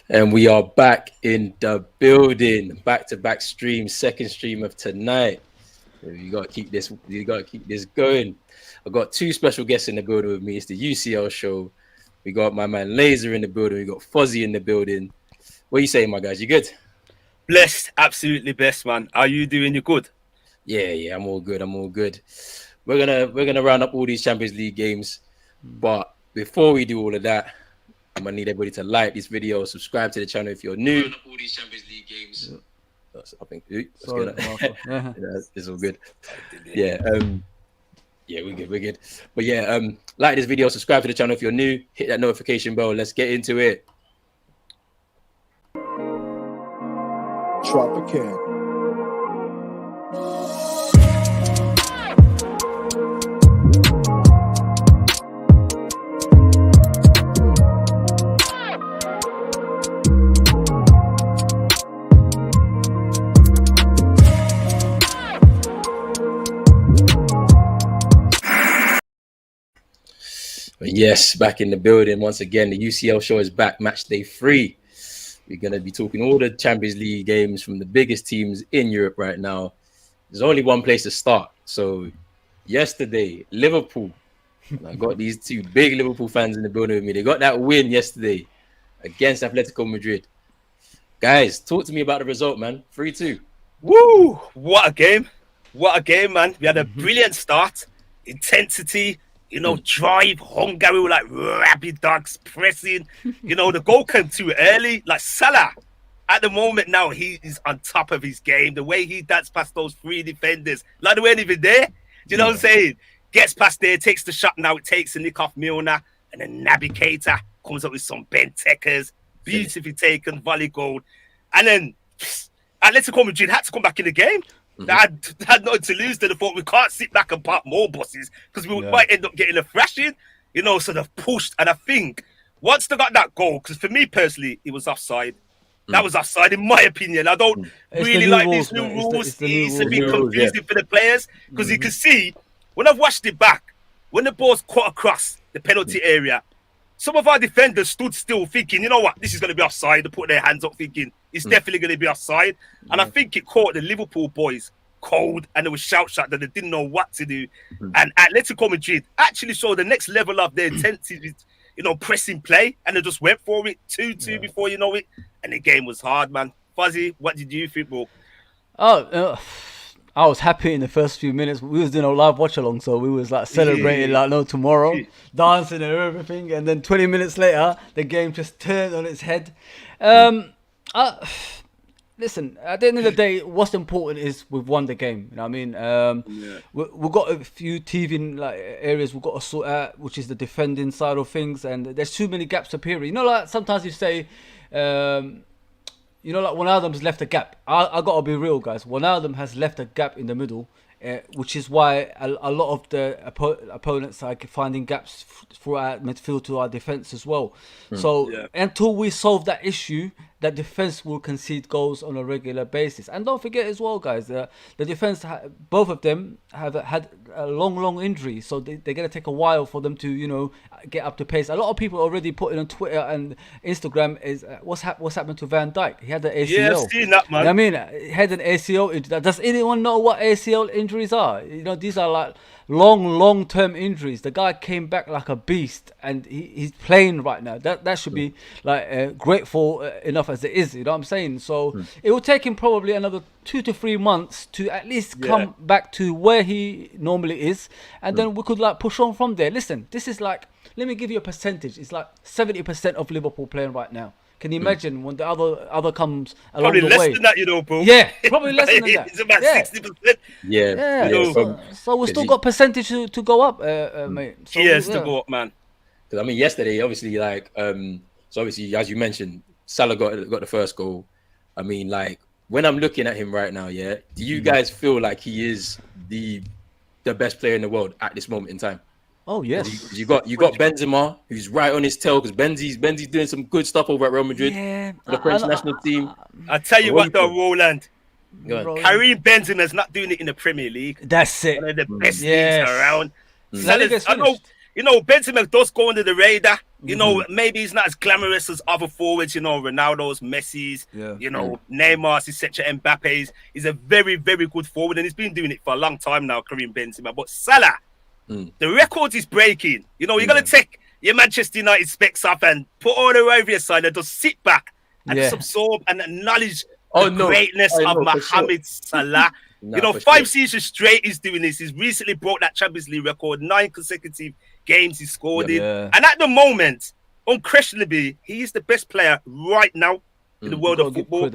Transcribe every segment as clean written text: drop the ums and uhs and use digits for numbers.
And we are back in the building, back-to-back stream, second stream of tonight. You gotta keep this. You gotta keep this going. I've got two special guests in the building with me. It's the UCL show. We got my man Laser in the building. We got Fuzzy in the building. What are you saying, my guys? You good? Blessed, absolutely blessed, man. Are you doing? You good? Yeah. I'm all good. We're gonna round up all these Champions League games, but before we do all of that, I'm gonna need everybody to like this video, subscribe to the channel if you're new. All these Champions League games. I think it's all good. Yeah, we're good. But yeah, like this video, subscribe to the channel if you're new, hit that notification bell. Let's get into it. Tropican. Yes, back in the building once again. The UCL show is back, Matchday 3. We're going to be talking all the Champions League games from the biggest teams in Europe right now. There's only one place to start. So yesterday, Liverpool. And I got these two big Liverpool fans in the building with me. They got that win yesterday against Atletico Madrid. Guys, talk to me about the result, man. 3-2. Woo! What a game. What a game, man. We had a brilliant start. Intensity. Drive, hunger, we were like rabid dogs pressing. The goal came too early. Like Salah, at the moment now, he is on top of his game. The way he danced past those three defenders, like they weren't even there. Do you know what I'm saying? Gets past there, takes the shot now, it takes the nick off Milner, and then Naby Keita comes up with some Bentekers, beautifully taken, volley goal. And then Atletico Madrid had to come back in the game. They had nothing to lose. They thought we can't sit back and park more buses because we might end up getting a thrashing, so they've pushed. And I think once they got that goal, because for me personally, it was offside. That was offside, in my opinion. I don't really like these new rules. It's a bit confusing for the players because you can see, when I've watched it back, when the ball's cut across the penalty area, some of our defenders stood still thinking, you know what, this is going to be offside. They put their hands up thinking, it's definitely going to be offside. And I think it caught the Liverpool boys cold, and there was shout that they didn't know what to do. And Atletico Madrid actually showed the next level of their intensity, pressing play, and they just went for it 2-2 before you know it. And the game was hard, man. Fuzzy, what did you think, bro? I was happy in the first few minutes. We was doing a live watch along, so we was like celebrating like no tomorrow, dancing and everything. And then 20 minutes later, the game just turned on its head. Listen, at the end of the day, what's important is we've won the game. You know what I mean? We've got a few TV areas we've got to sort out, which is the defending side of things, and there's too many gaps appearing. Like sometimes you say, like Wijnaldum's left a gap. I got to be real, guys. Wijnaldum has left a gap in the middle, which is why a lot of the opponents are finding gaps through our midfield to our defence as well. So until we solve that issue, that defence will concede goals on a regular basis. And don't forget as well, guys, the defence, both of them have had a long injury, so they're going to take a while for them to, get up to pace. A lot of people already putting on Twitter and Instagram is what's happened to Van Dijk. He had the ACL. Yeah, I've seen that, man. You know what I mean, he had an ACL injury. Does anyone know what ACL injuries are? These are like long-term injuries. The guy came back like a beast, and he's playing right now. That should be like grateful enough as it is. You know what I'm saying? So it will take him probably another 2 to 3 months to at least come back to where he normally is, and then we could like push on from there. Listen, this is like, let me give you a percentage. It's like 70% of Liverpool playing right now. Can you imagine when the other comes along probably the less way? than that, bro. Yeah, probably less than that. It's about 60%. Yeah. So we still got percentage to go up, mate. So, to go up, man. Because I mean, yesterday, obviously, so obviously, as you mentioned, Salah got the first goal. I mean, like, when I'm looking at him right now, do you guys feel like he is the best player in the world at this moment in time? Oh yes. You got Benzema, who's right on his tail, because Benzi's doing some good stuff over at Real Madrid for the French national team. I tell you what, though, Roland, Karim Benzema's not doing it in the Premier League. That's it. One of the best leagues around. I know Benzema does go under the radar, You know, maybe he's not as glamorous as other forwards, you know, Ronaldo's, Messi's, you know, Neymar's, etc., Mbappe's. He's a very, very good forward, and he's been doing it for a long time now, Karim Benzema. But Salah, the record is breaking. You know, you're going to take your Manchester United specs off and put all the over your side and just sit back and just absorb and acknowledge the greatness of Mohamed Salah. You know, 5 seasons straight he's doing this. He's recently broke that Champions League record, 9 consecutive games he scored in. And at the moment, unquestionably, he is the best player right now in the world of football.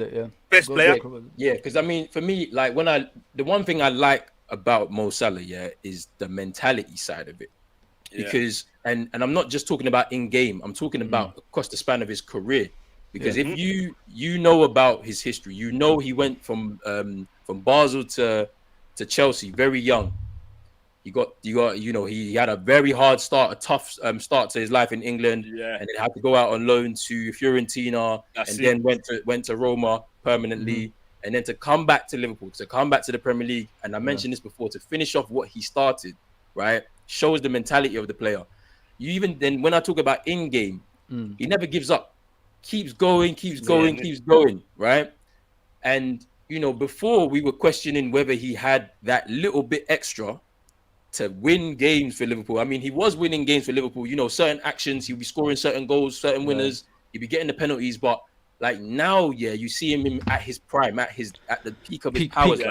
Best player. Yeah, because I mean, for me, like the one thing I like about Mo Salah, is the mentality side of it. Because and I'm not just talking about in game, I'm talking about across the span of his career. Because if you know about his history, you know he went from Basel to Chelsea very young. He had a very hard start, a tough start to his life in England, and then had to go out on loan to Fiorentina, then went to Roma permanently, and then to come back to Liverpool, to come back to the Premier League. And I mentioned this before, to finish off what he started, right, shows the mentality of the player. You even then, when I talk about in game, he never gives up, keeps going, right? And you know, before we were questioning whether he had that little bit extra to win games for Liverpool. I mean, he was winning games for Liverpool. You know, certain actions, he'll be scoring certain goals, certain winners. He'll be getting the penalties. But like now, you see him at his prime, at the peak of his powers.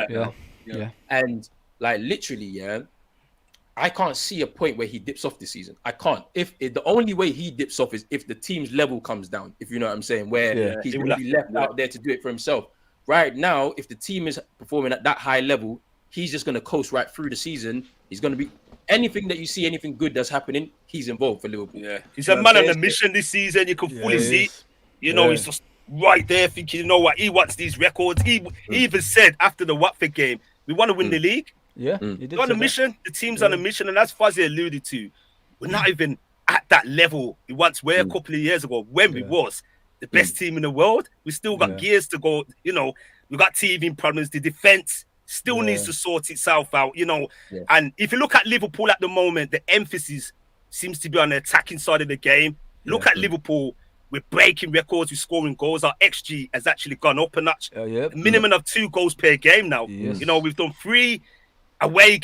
And like literally, I can't see a point where he dips off this season. I can't. If the only way he dips off is if the team's level comes down. If you know what I'm saying, where he's going to be left out there to do it for himself. Right now, if the team is performing at that high level, he's just going to coast right through the season. He's going to be anything that you see, anything good that's happening, he's involved for Liverpool. He's a man on a mission this season. You can fully see it. You know, he's just right there thinking, you know what, he wants these records. He even said after the Watford game, we want to win the league. He did on a mission. The team's on a mission, and as Fuzzy alluded to, we're not even at that level we once were a couple of years ago when we was the best team in the world. We still got years to go. You know, we got teething problems. The defense still needs to sort itself out, you know. And if you look at Liverpool at the moment, the emphasis seems to be on the attacking side of the game. Look at Liverpool. We're breaking records. We're scoring goals. Our XG has actually gone up a notch. A minimum of 2 goals per game now. You know, we've done 3 away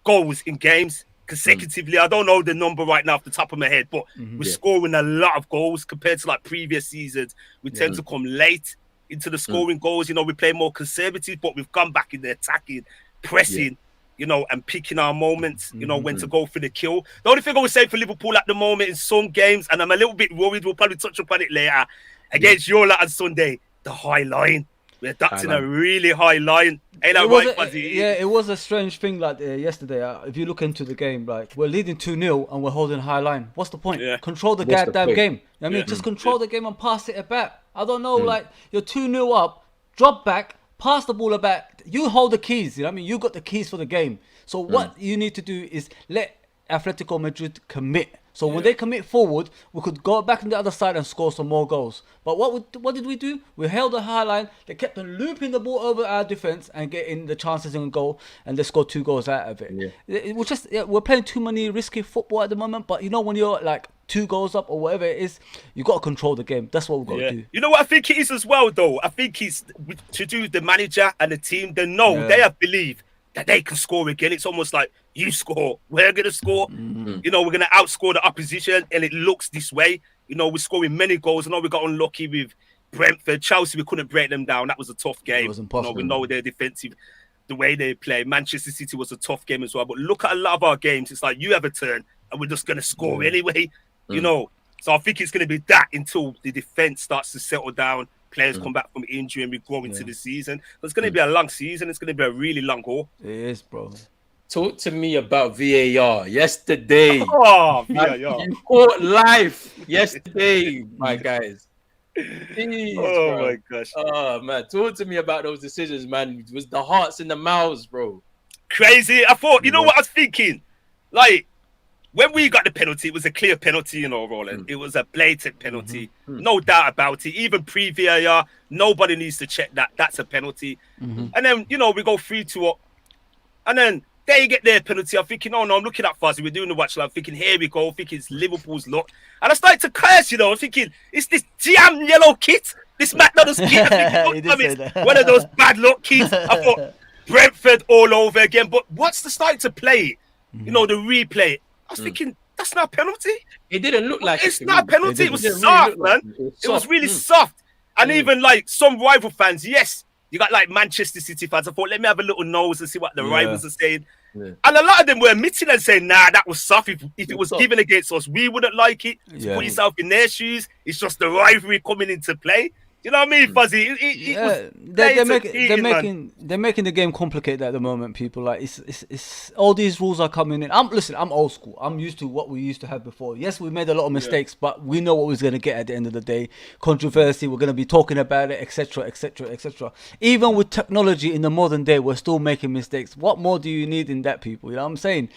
goals in games consecutively. I don't know the number right now off the top of my head, but we're scoring a lot of goals compared to like previous seasons. We tend to come late into the scoring goals. You know, we play more conservative, but we've gone back in the attacking, pressing, you know, and picking our moments, you know, when to go for the kill. The only thing I would say for Liverpool at the moment in some games, and I'm a little bit worried, we'll probably touch upon it later, against your lot on Sunday, the high line. We're adapting a really high line. Ain't that right, Fuzzy? It was a strange thing like yesterday. If you look into the game, like we're leading 2-0 and we're holding high line. What's the point? Control the goddamn game. I mean, just control the game and pass it back. I don't know, like you're 2-0 up, drop back, pass the ball back. You hold the keys. You know what I mean? You got the keys for the game. So what you need to do is let Atletico Madrid commit. So when they commit forward, we could go back on the other side and score some more goals. But what did we do? We held the high line. They kept on looping the ball over our defense and getting the chances in goal, and they scored 2 goals out of it. It was just we're playing too many risky football at the moment. But you know, when you're like 2 goals up or whatever it is, you got to control the game. That's what we've got to do. You know what I think it is as well, though. I think it's to do with the manager and the team. They know they have belief that they can score again. It's almost like you score, we're going to score. You know, we're going to outscore the opposition, and it looks this way. You know, we're scoring many goals. I know we got unlucky with Brentford. Chelsea, we couldn't break them down. That was a tough game. It was impossible. You know, we know they're defensive, the way they play. Manchester City was a tough game as well. But look at a lot of our games. It's like you have a turn, and we're just going to score anyway. You know, so I think it's going to be that until the defense starts to settle down. Players come back from injury and we grow into the season. It's going to be a long season. It's going to be a really long haul. It is, bro. Talk to me about VAR yesterday. Oh, VAR. You caught life yesterday, my guys. Jeez, bro. My gosh. Oh, man. Talk to me about those decisions, man. It was the hearts and the mouths, bro. Crazy. I thought, you know what I was thinking? Like, when we got the penalty, it was a clear penalty, you know, Roland. It was a blatant penalty. No doubt about it. Even pre-VAR, nobody needs to check that. That's a penalty. And then, you know, we go 3-2 up. And then they get their penalty. I'm thinking, oh no, I'm looking at Fuzzy. We're doing the watch. I'm thinking, here we go. I'm thinking it's Liverpool's luck. And I started to curse, you know. I'm thinking, it's this damn yellow kit. This McDonald's kit. I'm thinking, it's one of those bad luck kits. I thought, Brentford all over again. But once they started to play it, you know, the replay, I was thinking, that's not a penalty. It didn't look like it's not a penalty. It was didn't soft, really man. It was really soft. And even like some rival fans, yes, you got like Manchester City fans. I thought, let me have a little nose and see what the rivals are saying. Yeah. And a lot of them were admitting and saying, nah, that was soft. If it was given against us, we wouldn't like it. So put yourself in their shoes. It's just the rivalry coming into play. You know what I mean, Fuzzy? They're making the game complicated at the moment. People like it's all these rules are coming in. I'm old school. I'm used to what we used to have before. Yes, we made a lot of mistakes, but we know what we're going to get at the end of the day. Controversy. We're going to be talking about it, etc., etc., etc. Even with technology in the modern day, we're still making mistakes. What more do you need in that, people? You know what I'm saying?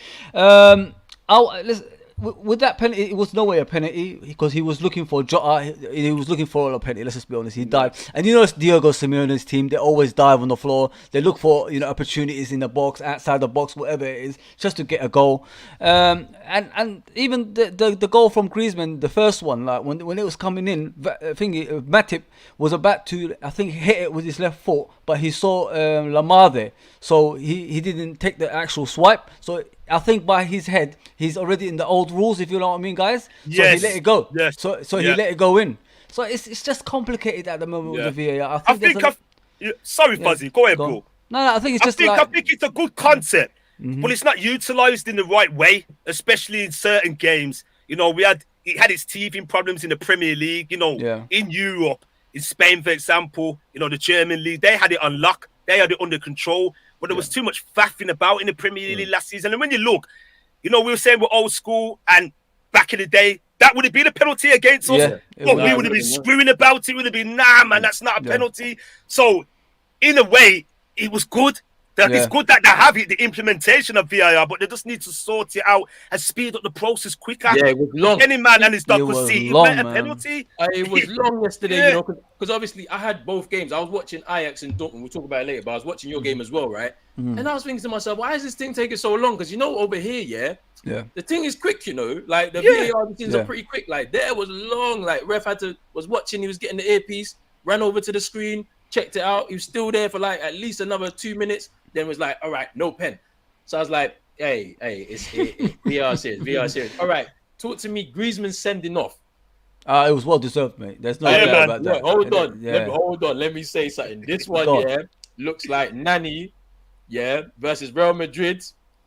Listen. With that penalty, it was no way a penalty because he was looking for he was looking for a penalty. Let's just be honest. He dived, and you know it's Diego Simeone's team. They always dive on the floor. They look for opportunities in the box, outside the box, whatever it is, just to get a goal. And even the goal from Griezmann, the first one, like when it was coming in, Matip was about to, I think, hit it with his left foot, but he saw Lamar there, so he didn't take the actual swipe. So I think by his head, he's already in the old rules, if you know what I mean, guys. So he let it go. Yes. So he let it go in. So it's just complicated at the moment with the VAR. Sorry, Fuzzy. Go ahead, bro. No, I think it's just I think it's a good concept, but it's not utilised in the right way, especially in certain games. You know, it had its teething problems in the Premier League, in Europe, in Spain, for example, the German league, they had it on lock. They had it under control. But there was too much faffing about in the Premier League last season. And when you look, we were saying we're old school, and back in the day, that would have been a penalty against us. But we would have been screwing about it. Would have been, nah, man, that's not a penalty. So, in a way, it was good. It's good that they have it, the implementation of VAR, but they just need to sort it out and speed up the process quicker. Yeah, it was long. Any man and his dog could see it meant a penalty. It was long yesterday, because obviously I had both games. I was watching Ajax and Dortmund. We'll talk about it later, but I was watching your game as well, right? And I was thinking to myself, why is this thing taking so long? Because over here, the thing is quick, like the VAR things are pretty quick. Like there was long, like ref was watching, he was getting the earpiece, ran over to the screen, checked it out. He was still there for like at least another 2 minutes. Then was like, all right, no pen. So I was like, hey, it's VR serious. All right, talk to me. Griezmann sending off. It was well deserved, mate. There's no doubt about that. Hold on. Let me say something. This one, looks like Nani, versus Real Madrid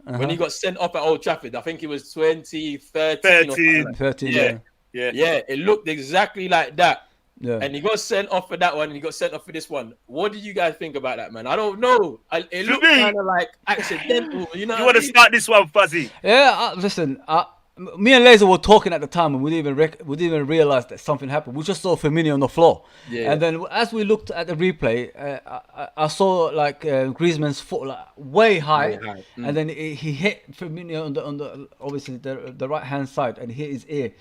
when he got sent off at Old Trafford. I think it was 2013. 13. Yeah. It looked exactly like that. Yeah. And he got sent off for that one, and he got sent off for this one. What do you guys think about that, man? I don't know. It looked kind of like accidental. You want to start this one, Fuzzy? Yeah, listen. Me and Laser were talking at the time, and we didn't even realize that something happened. We just saw Firmino on the floor, and then as we looked at the replay, I saw like Griezmann's foot like way high, and then he hit Firmino on the obviously the right hand side, and hit his ear.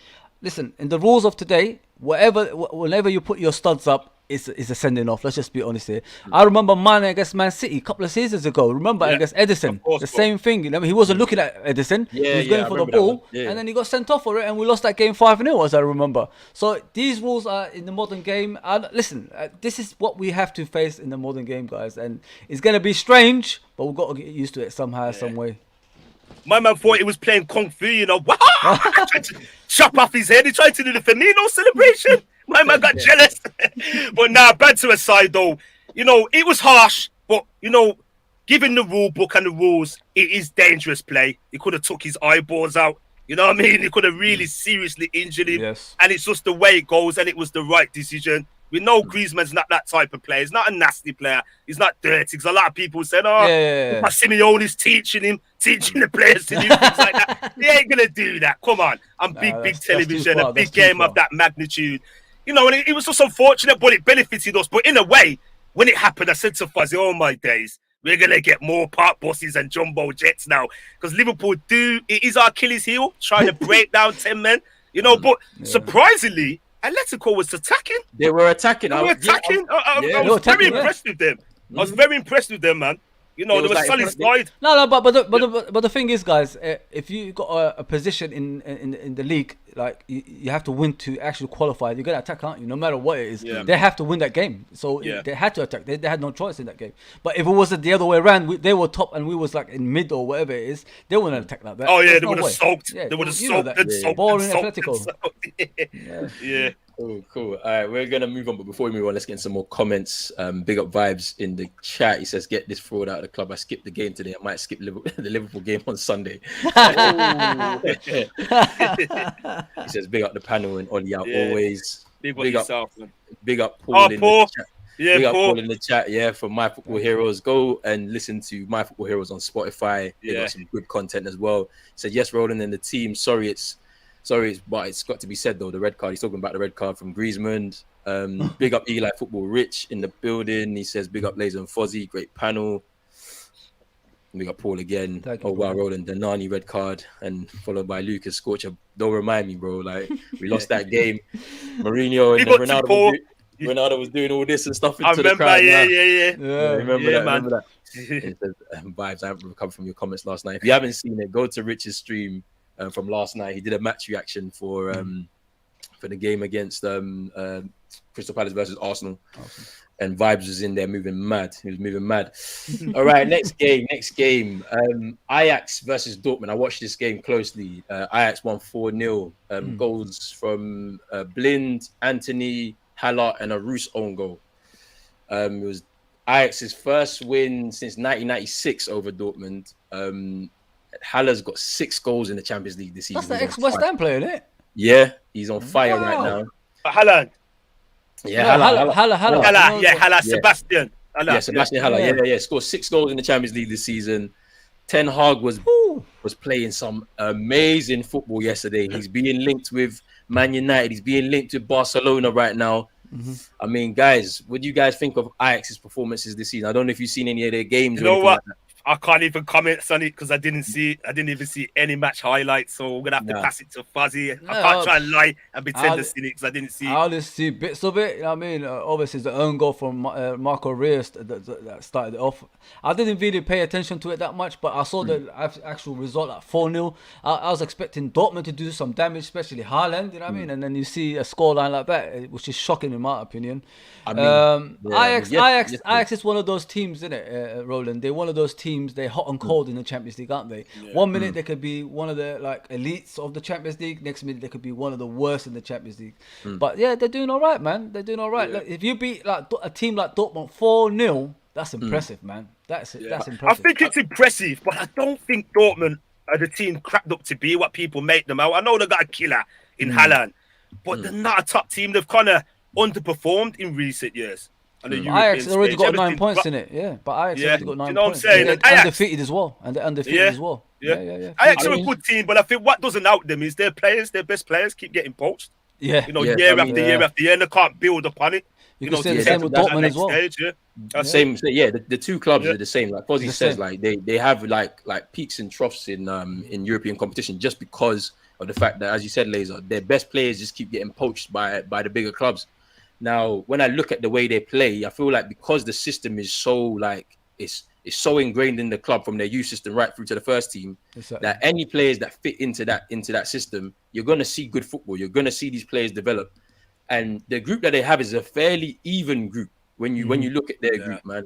Listen, in the rules of today, whenever you put your studs up, it's a sending off. Let's just be honest here. I remember Mane against Man City a couple of seasons ago. Remember against Edison, same thing. He wasn't looking at Edison. He was going for the ball, and then he got sent off for it, and we lost that game 5-0, as I remember. So these rules are in the modern game. Listen, this is what we have to face in the modern game, guys, and it's going to be strange, but we've got to get used to it somehow, some way. My man thought he was playing Kung Fu, tried to chop off his head. He tried to do the Firmino celebration. My man got jealous. But banter aside, though, it was harsh. But, given the rule book and the rules, it is dangerous play. He could have took his eyeballs out. You know what I mean? He could have really seriously injured him. Yes. And it's just the way it goes, and it was the right decision. We know Griezmann's not that type of player. He's not a nasty player. He's not dirty. Because a lot of people said, Simeone's teaching the players to do things like that. He ain't going to do that. Come on. Big television, a big game of that magnitude. And it was just unfortunate, but it benefited us. But in a way, when it happened, I said to Fuzzy, oh my days, we're going to get more park buses and jumbo jets now. Because Liverpool it is our Achilles heel, trying to break down 10 men. But surprisingly, Atletico was attacking. They were attacking. I was very impressed with them. I was very impressed with them, man. You know, It they was were like- solid side. No, but the thing is, guys, if you got a position in the league, like you have to win to actually qualify. You're gonna attack, aren't you? No matter what it is, Yeah. they have to win that game. So Yeah. they had to attack. They had no choice in that game. But if it was the other way around, they were top and we was like in mid or whatever it is, they wouldn't attack like that. Oh yeah, There's they no would have way. soaked. Yeah, They would have you know soaked that. and soaked. Boring and soaked Atletico. and soaked. Yeah. Cool. All right, we're gonna move on, but before we move on, let's get in some more comments. Big up vibes in the chat. He says, "Get this fraud out of the club. I skipped the game today. I might skip the Liverpool game on Sunday." Oh. He says, "Big up the panel and Ollie out Yeah. always. Big up Big up, yourself, man. big up Paul Oh, in Paul. the chat. Yeah, Big up Paul. Paul in the chat. Yeah, for My Football Heroes. Go and listen to My Football Heroes on Spotify. They Yeah. got some good content as well." He said, "Yes, Roland and the team. But it's got to be said though. The red card. He's talking about the red card from Griezmann. Big up Eli Football Rich in the building. He says, big up Laser and Fozzie. Great panel. Big up Paul again. Thank you, Oh wow, bro. Roland the Nani red card, and followed by Lucas Scorcher. Don't remind me, bro. Like we lost that game. Mourinho and Big up to Ronaldo. Paul. Ronaldo was doing all this and stuff I into the remember. crowd. Yeah, now. yeah. Yeah, Yeah. remember Yeah, that. man. Remember that. It says, vibes. I haven't recovered from your comments last night. If you haven't seen it, go to Rich's stream from last night. He did a match reaction for the game against Crystal Palace versus Arsenal. And Vibes was in there moving mad. He was moving mad. All right, next game. Ajax versus Dortmund. I watched this game closely. Ajax won 4-0. Goals from Blind, Anthony, Haller, and a Roos own goal. It was Ajax's first win since 1996 over Dortmund. Haller's got 6 goals in the Champions League this season. That's the He's on ex-West fire. Ham player, isn't it? Yeah, he's on fire right Wow. now. Haaland. Yeah, Haller. Haller. Yeah, Haller. Yeah. Sebastian. Haller. Yeah, Sebastian Haller. Yeah. Scored 6 goals in the Champions League this season. Ten Hag was playing some amazing football yesterday. He's being linked with Man United. He's being linked with Barcelona right now. I mean, guys, what do you guys think of Ajax's performances this season? I don't know if you've seen any of their games. You or know anything what? like that. I can't even comment on it because I didn't even see any match highlights. So we're gonna have to Nah. pass it to Fuzzy. I No, can't try and lie and pretend I'll- to see it because I didn't see it. I only see bits of it. You know what I mean, obviously, the own goal from Marco Reyes that started it off. I didn't really pay attention to it that much, but I saw the actual result at 4-0. I was expecting Dortmund to do some damage, especially Haaland. You know what I mean? And then you see a scoreline like that, which is shocking in my opinion. I mean, Ajax is one of those teams, isn't it, Roland? They're one of those teams. They're hot and cold in the Champions League, aren't they? One minute they could be one of the like elites of the Champions League. Next minute they could be one of the worst in the Champions League. But yeah, they're doing all right, man. They're doing all right. Look, if you beat like a team like Dortmund 4-0, that's impressive, man. That's impressive. I think it's impressive, but I don't think Dortmund are the team cracked up to be what people make them out. I know they got a killer in Haaland, but they're not a top team. They've kind of underperformed in recent years. On the European Ajax already stage. got 9 Everything points dro- in it, yeah. But Ajax Yeah. already got 9 You know what I'm points. saying? And Ajax- they're undefeated as well. And they're undefeated Yeah. as well. Yeah. Yeah. Ajax I are a mean- good team, but I think what doesn't out them is their best players keep getting poached. Yeah. You know, Yeah, year I mean, after year after year, and they can't build upon it. You know, can say to the get same to with that Dortmund next as well. stage, yeah. That's Same, the two clubs Yeah. are the same. Like Fozzie The says, same. like they have like peaks and troughs in European competition just because of the fact that, as you said, Laser, their best players just keep getting poached by the bigger clubs. Now, when I look at the way they play, I feel like because the system is so like it's so ingrained in the club from their youth system right through to the first team, Exactly. that any players that fit into that system, you're gonna see good football. You're gonna see these players develop. And the group that they have is a fairly even group when you look at their group, man.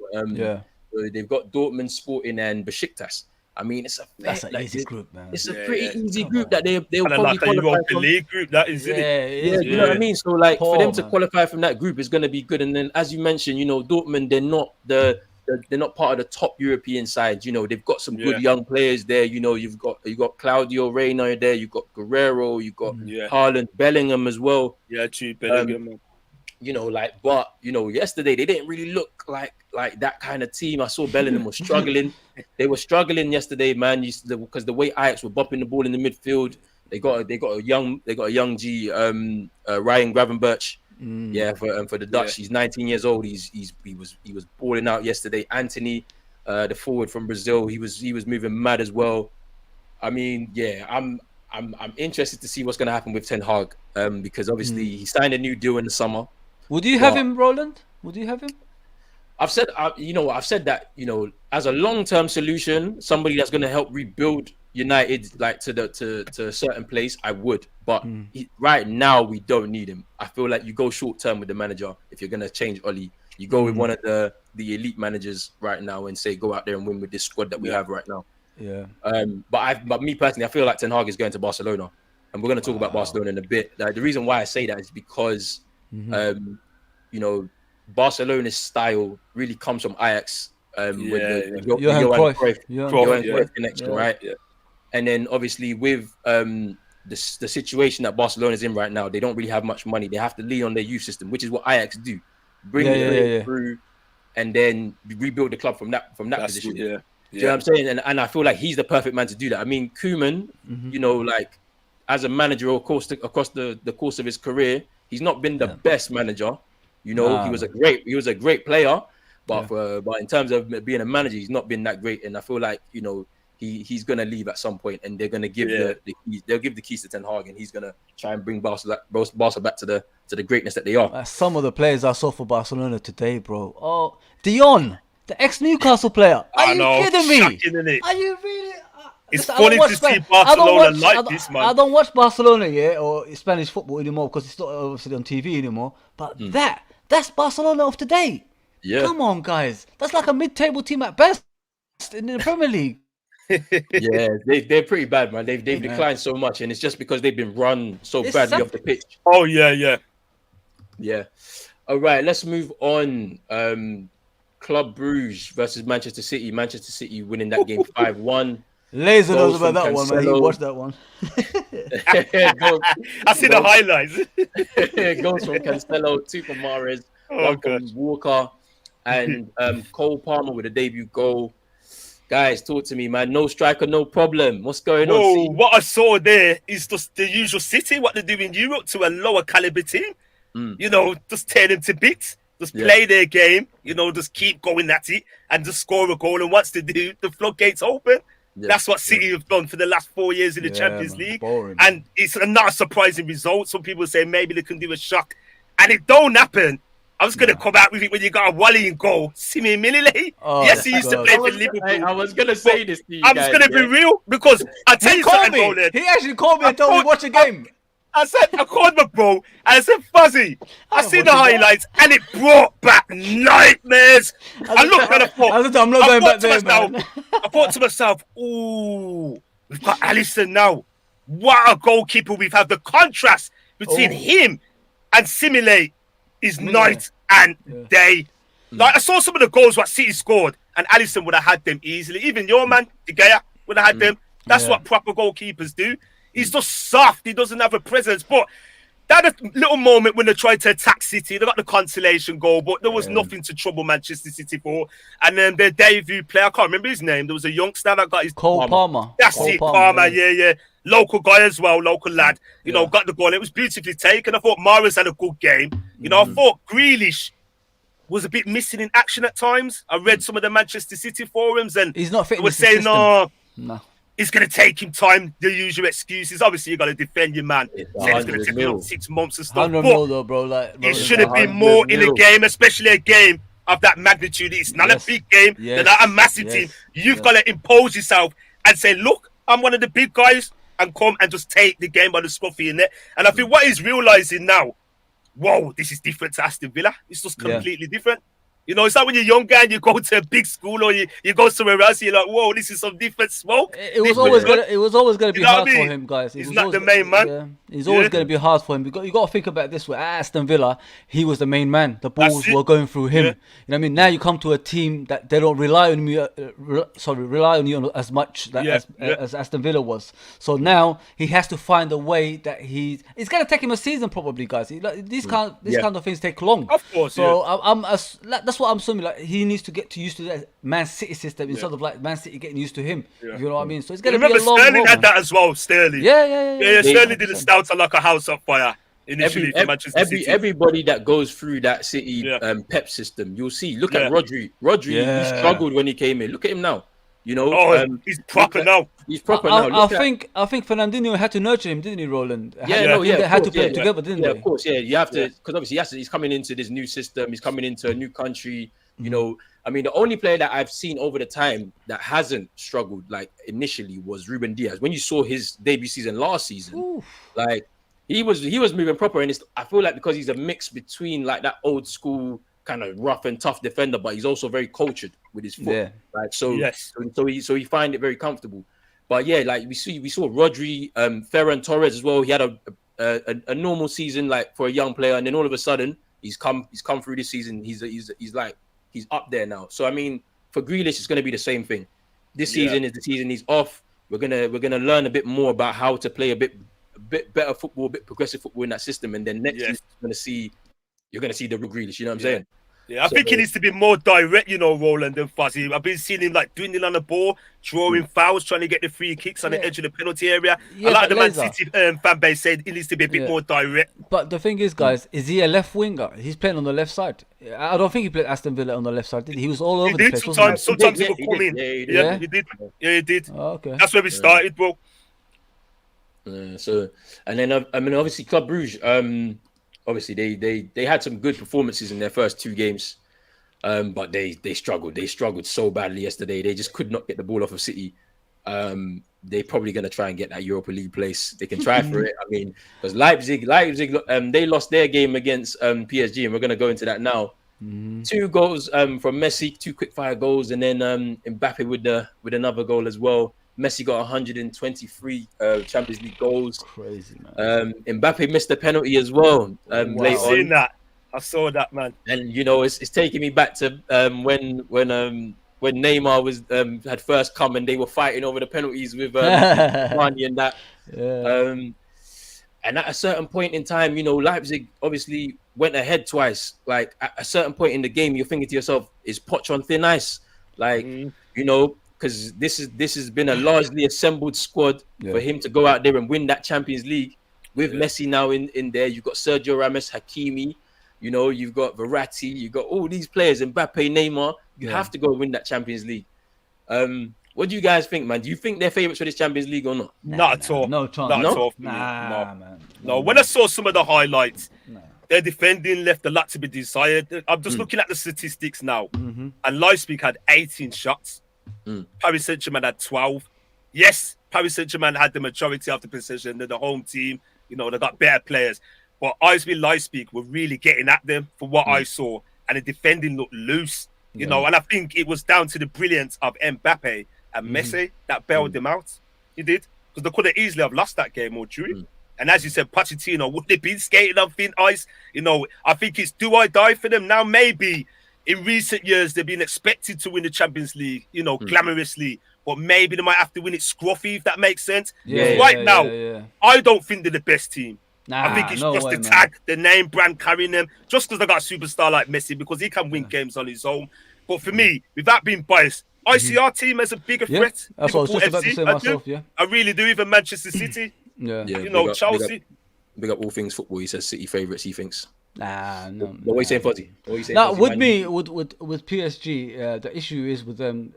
So they've got Dortmund, Sporting, and Besiktas. I mean, That's an easy group, man. It's a Yeah, pretty yeah. easy group that they'll kind of probably like a qualify Europa from. League group, that is, isn't it? it Yeah, is. you know what I mean. So, like, for Poor, them to man. qualify from that group is going to be good. And then, as you mentioned, you know, Dortmund, they're not they're not part of the top European side. You know, they've got some good young players there. You know, you've got Claudio Reyna there, you've got Guerrero, you've got Haaland, Bellingham as well. Yeah, true. Bellingham. You know, like, but you know, yesterday they didn't really look like that kind of team. I saw Bellingham was struggling. They were struggling yesterday, man. Because the way Ajax were bumping the ball in the midfield, they got a young G, Ryan Gravenberch. Yeah, for the Dutch, he's 19 years old. He was balling out yesterday. Anthony, the forward from Brazil, he was moving mad as well. I mean, yeah, I'm interested to see what's going to happen with Ten Hag, because obviously he signed a new deal in the summer. Would you have him, Roland? Would you have him? I've said, I've said that, as a long-term solution, somebody that's going to help rebuild United like to a certain place, I would. But right now, we don't need him. I feel like you go short-term with the manager if you're going to change Oli. You go with one of the elite managers right now and say, go out there and win with this squad that we have right now. Yeah. But me personally, I feel like Ten Hag is going to Barcelona, and we're going to talk about Barcelona in a bit. Like, the reason why I say that is because, Barcelona's style really comes from Ajax with the Johan Cruyff connection, right? Yeah. And then obviously with the situation that Barcelona is in right now, they don't really have much money. They have to lean on their youth system, which is what Ajax do. Bring it through, and then rebuild the club from that position. Do you know what I'm saying? And I feel like he's the perfect man to do that. I mean, Koeman, like as a manager, across the course of his career, he's not been the best manager. He was a great player, but but in terms of being a manager, he's not been that great. And I feel like he's gonna leave at some point, and they're gonna give they'll give the keys to Ten Hag, and he's gonna try and bring Barca back to the greatness that they are. Some of the players I saw for Barcelona today, bro. Oh, Dion, the ex-Newcastle player. Are you kidding me? Are you really? It's funny to see Barcelona like this, man. I don't watch Barcelona or Spanish football anymore because it's not obviously on TV anymore. But that's Barcelona of today. Yeah. Come on, guys. That's like a mid-table team at best in the Premier League. Yeah, they're pretty bad, man. They've declined so much, and it's just because they've been run so badly off the pitch. Oh yeah. All right, let's move on. Club Brugge versus Manchester City. Manchester City winning that game 5-1. Laser knows about that one, man. He watched that one. I see the highlights. Goals from Cancelo, 2 from Mahrez, 1 from Walker, and Cole Palmer with a debut goal. Guys, talk to me, man. No striker, no problem. What's going on? City? What I saw there is just the usual City, what they do in Europe to a lower caliber team. Just tear them to bits. Just play their game, just keep going at it and just score a goal. And once they do, the floodgates open. Yeah, that's what City have done for the last 4 years in the Champions League. Boring. And it's not a surprising result. Some people say maybe they can do a shock. And it don't happen. I was going to come out with it when you got a Wally in goal. Simi Millie. Yes, he used to play for Liverpool. I was going to say this to you I was going to be real because I tell you something. He actually called me and told me watch a game. I called my bro and I said, Fuzzy, I see the highlights and it brought back nightmares. I looked and I thought, I'm not going back there, man. I thought to myself, ooh, we've got Alisson now. What a goalkeeper we've had. The contrast between him and Simile is night and day. Like I saw some of the goals what City scored and Alisson would have had them easily. Even your man, De Gea, would have had them. That's what proper goalkeepers do. He's just soft. He doesn't have a presence. But that little moment when they tried to attack City, they got the consolation goal, but there was nothing to trouble Manchester City for. And then their debut player, I can't remember his name. There was a youngster that got his Cole Palmer. That's Cole Palmer. Yeah. Local guy as well, local lad. Got the goal. It was beautifully taken. I thought Mahrez had a good game. I thought Grealish was a bit missing in action at times. I read some of the Manchester City forums and he's not fitting. They were saying, no. It's going to take him time, the usual excuses. Obviously, you got to defend your man. It's going to take him 6 months and stuff. But though, bro, it should have been more in a game, especially a game of that magnitude. It's not a big game. They're not a massive team. You've got to impose yourself and say, look, I'm one of the big guys, and come and just take the game by the scruffy in it. And I think what he's realising now, whoa, this is different to Aston Villa. It's just completely different. It's like when you're younger and you go to a big school or you go somewhere else, you're like, whoa, this is some different smoke. It was always gonna be hard for him, guys. He's not the main man. Yeah. He's always gonna be hard for him. You got to think about it this way. At Aston Villa, he was the main man. The balls were going through him. You know what I mean? Now you come to a team that they don't rely on you as much as Aston Villa was. So now he has to find a way that it's gonna take him a season probably, guys. These kind of things take long. Of course. So that's what I'm assuming. Like he needs to get used to that Man City system instead of like Man City getting used to him. You know what I mean? So it's gonna be a long Sterling road, had that as well. Sterling. Yeah. Sterling didn't start like a house on fire initially for Manchester City. Everybody that goes through that City Pep system, you'll see. Look at Rodri. He struggled when he came in. Look at him now. He's proper now. He's proper now. I think Fernandinho had to nurture him, didn't he, Roland? They had to play together, didn't they? Of course, You have to, because obviously he's coming into this new system. He's coming into a new country. You know, I mean, the only player that I've seen over the time that hasn't struggled like initially was Ruben Diaz. When you saw his debut season last season, like he was moving proper, and I feel like because he's a mix between like that old school kind of rough and tough defender, but he's also very cultured with his foot. Yeah. Like so, Yes. so he find it very comfortable. But yeah, like we saw Rodri, Ferran Torres as well. He had a normal season like for a young player, and then all of a sudden he's come through this season. He's up there now. So I mean, for Grealish, it's going to be the same thing. This season is the season he's off. We're gonna learn a bit more about how to play a bit better football, a bit progressive football in that system, and then next season you're gonna see the real Grealish. You know what I'm saying? Yeah, I think he needs to be more direct, you know, Roland, than Fuzzy. I've been seeing him like dwindling on the ball, drawing fouls, trying to get the free kicks on the edge of the penalty area. Yeah, I like the Man Laser. City fan base said he needs to be a bit more direct. But the thing is, guys, is he a left winger? He's playing on the left side. I don't think he played Aston Villa on the left side, did he? He was all over the place. Sometimes he would come in. Yeah, he did. Yeah, he did. Oh, okay. That's where we started, bro. So, and then I mean, obviously, Club Brugge. Obviously, they had some good performances in their first 2 games, but they struggled. They struggled so badly yesterday. They just could not get the ball off of City. They're probably going to try and get that Europa League place. They can try for it. I mean, because Leipzig, they lost their game against PSG, and we're going to go into that now. 2 goals from Messi, 2 quick-fire goals, and then Mbappe with another goal as well. Messi got 123 Champions League goals. Crazy, man. Mbappe missed a penalty as well. Late on. Seen that. I saw that, man. And you know, it's taking me back to when Neymar was had first come and they were fighting over the penalties with Mane and that. Yeah. And at a certain point in time, you know, Leipzig obviously went ahead twice. Like at a certain point in the game, you're thinking to yourself, "Is Poch on thin ice?" Like you know. Because this has been a largely assembled squad for him to go out there and win that Champions League with Messi now in there. You've got Sergio Ramos, Hakimi, you know, you've got Verratti, you've got all these players, Mbappe, Neymar. You have to go and win that Champions League. What do you guys think, man? Do you think they're favourites for this Champions League or not? Not at all. No chance. Not at all. Man. No, when I saw some of the highlights, their defending left a lot to be desired. I'm just looking at the statistics now. And Leipzig had 18 shots. Paris Saint-Germain had 12. Yes, Paris Saint-Germain had the majority of the possession. They're the home team. You know, they got better players. But RB Leipzig were really getting at them from what I saw. And the defending looked loose. You know, and I think it was down to the brilliance of Mbappe and Messi that bailed them out. He did. Because they could have easily have lost that game or drew. And as you said, Pochettino, would they been skating on thin ice? You know, I think it's do I die for them now? Maybe. In recent years, they've been expected to win the Champions League, you know, glamorously. But maybe they might have to win it scruffy, if that makes sense. Now, I don't think they're the best team. I think it's just the tag, the name brand carrying them. Just because they got a superstar like Messi, because he can win games on his own. But for me, without being biased, I see our team as a bigger threat. That's what I was just about to say myself, I really do, even Manchester City. You know, Chelsea. Big up all things football. He says City favourites, he thinks. No. What are you saying, Fuzzy? Now, with me, with PSG, the issue is with them.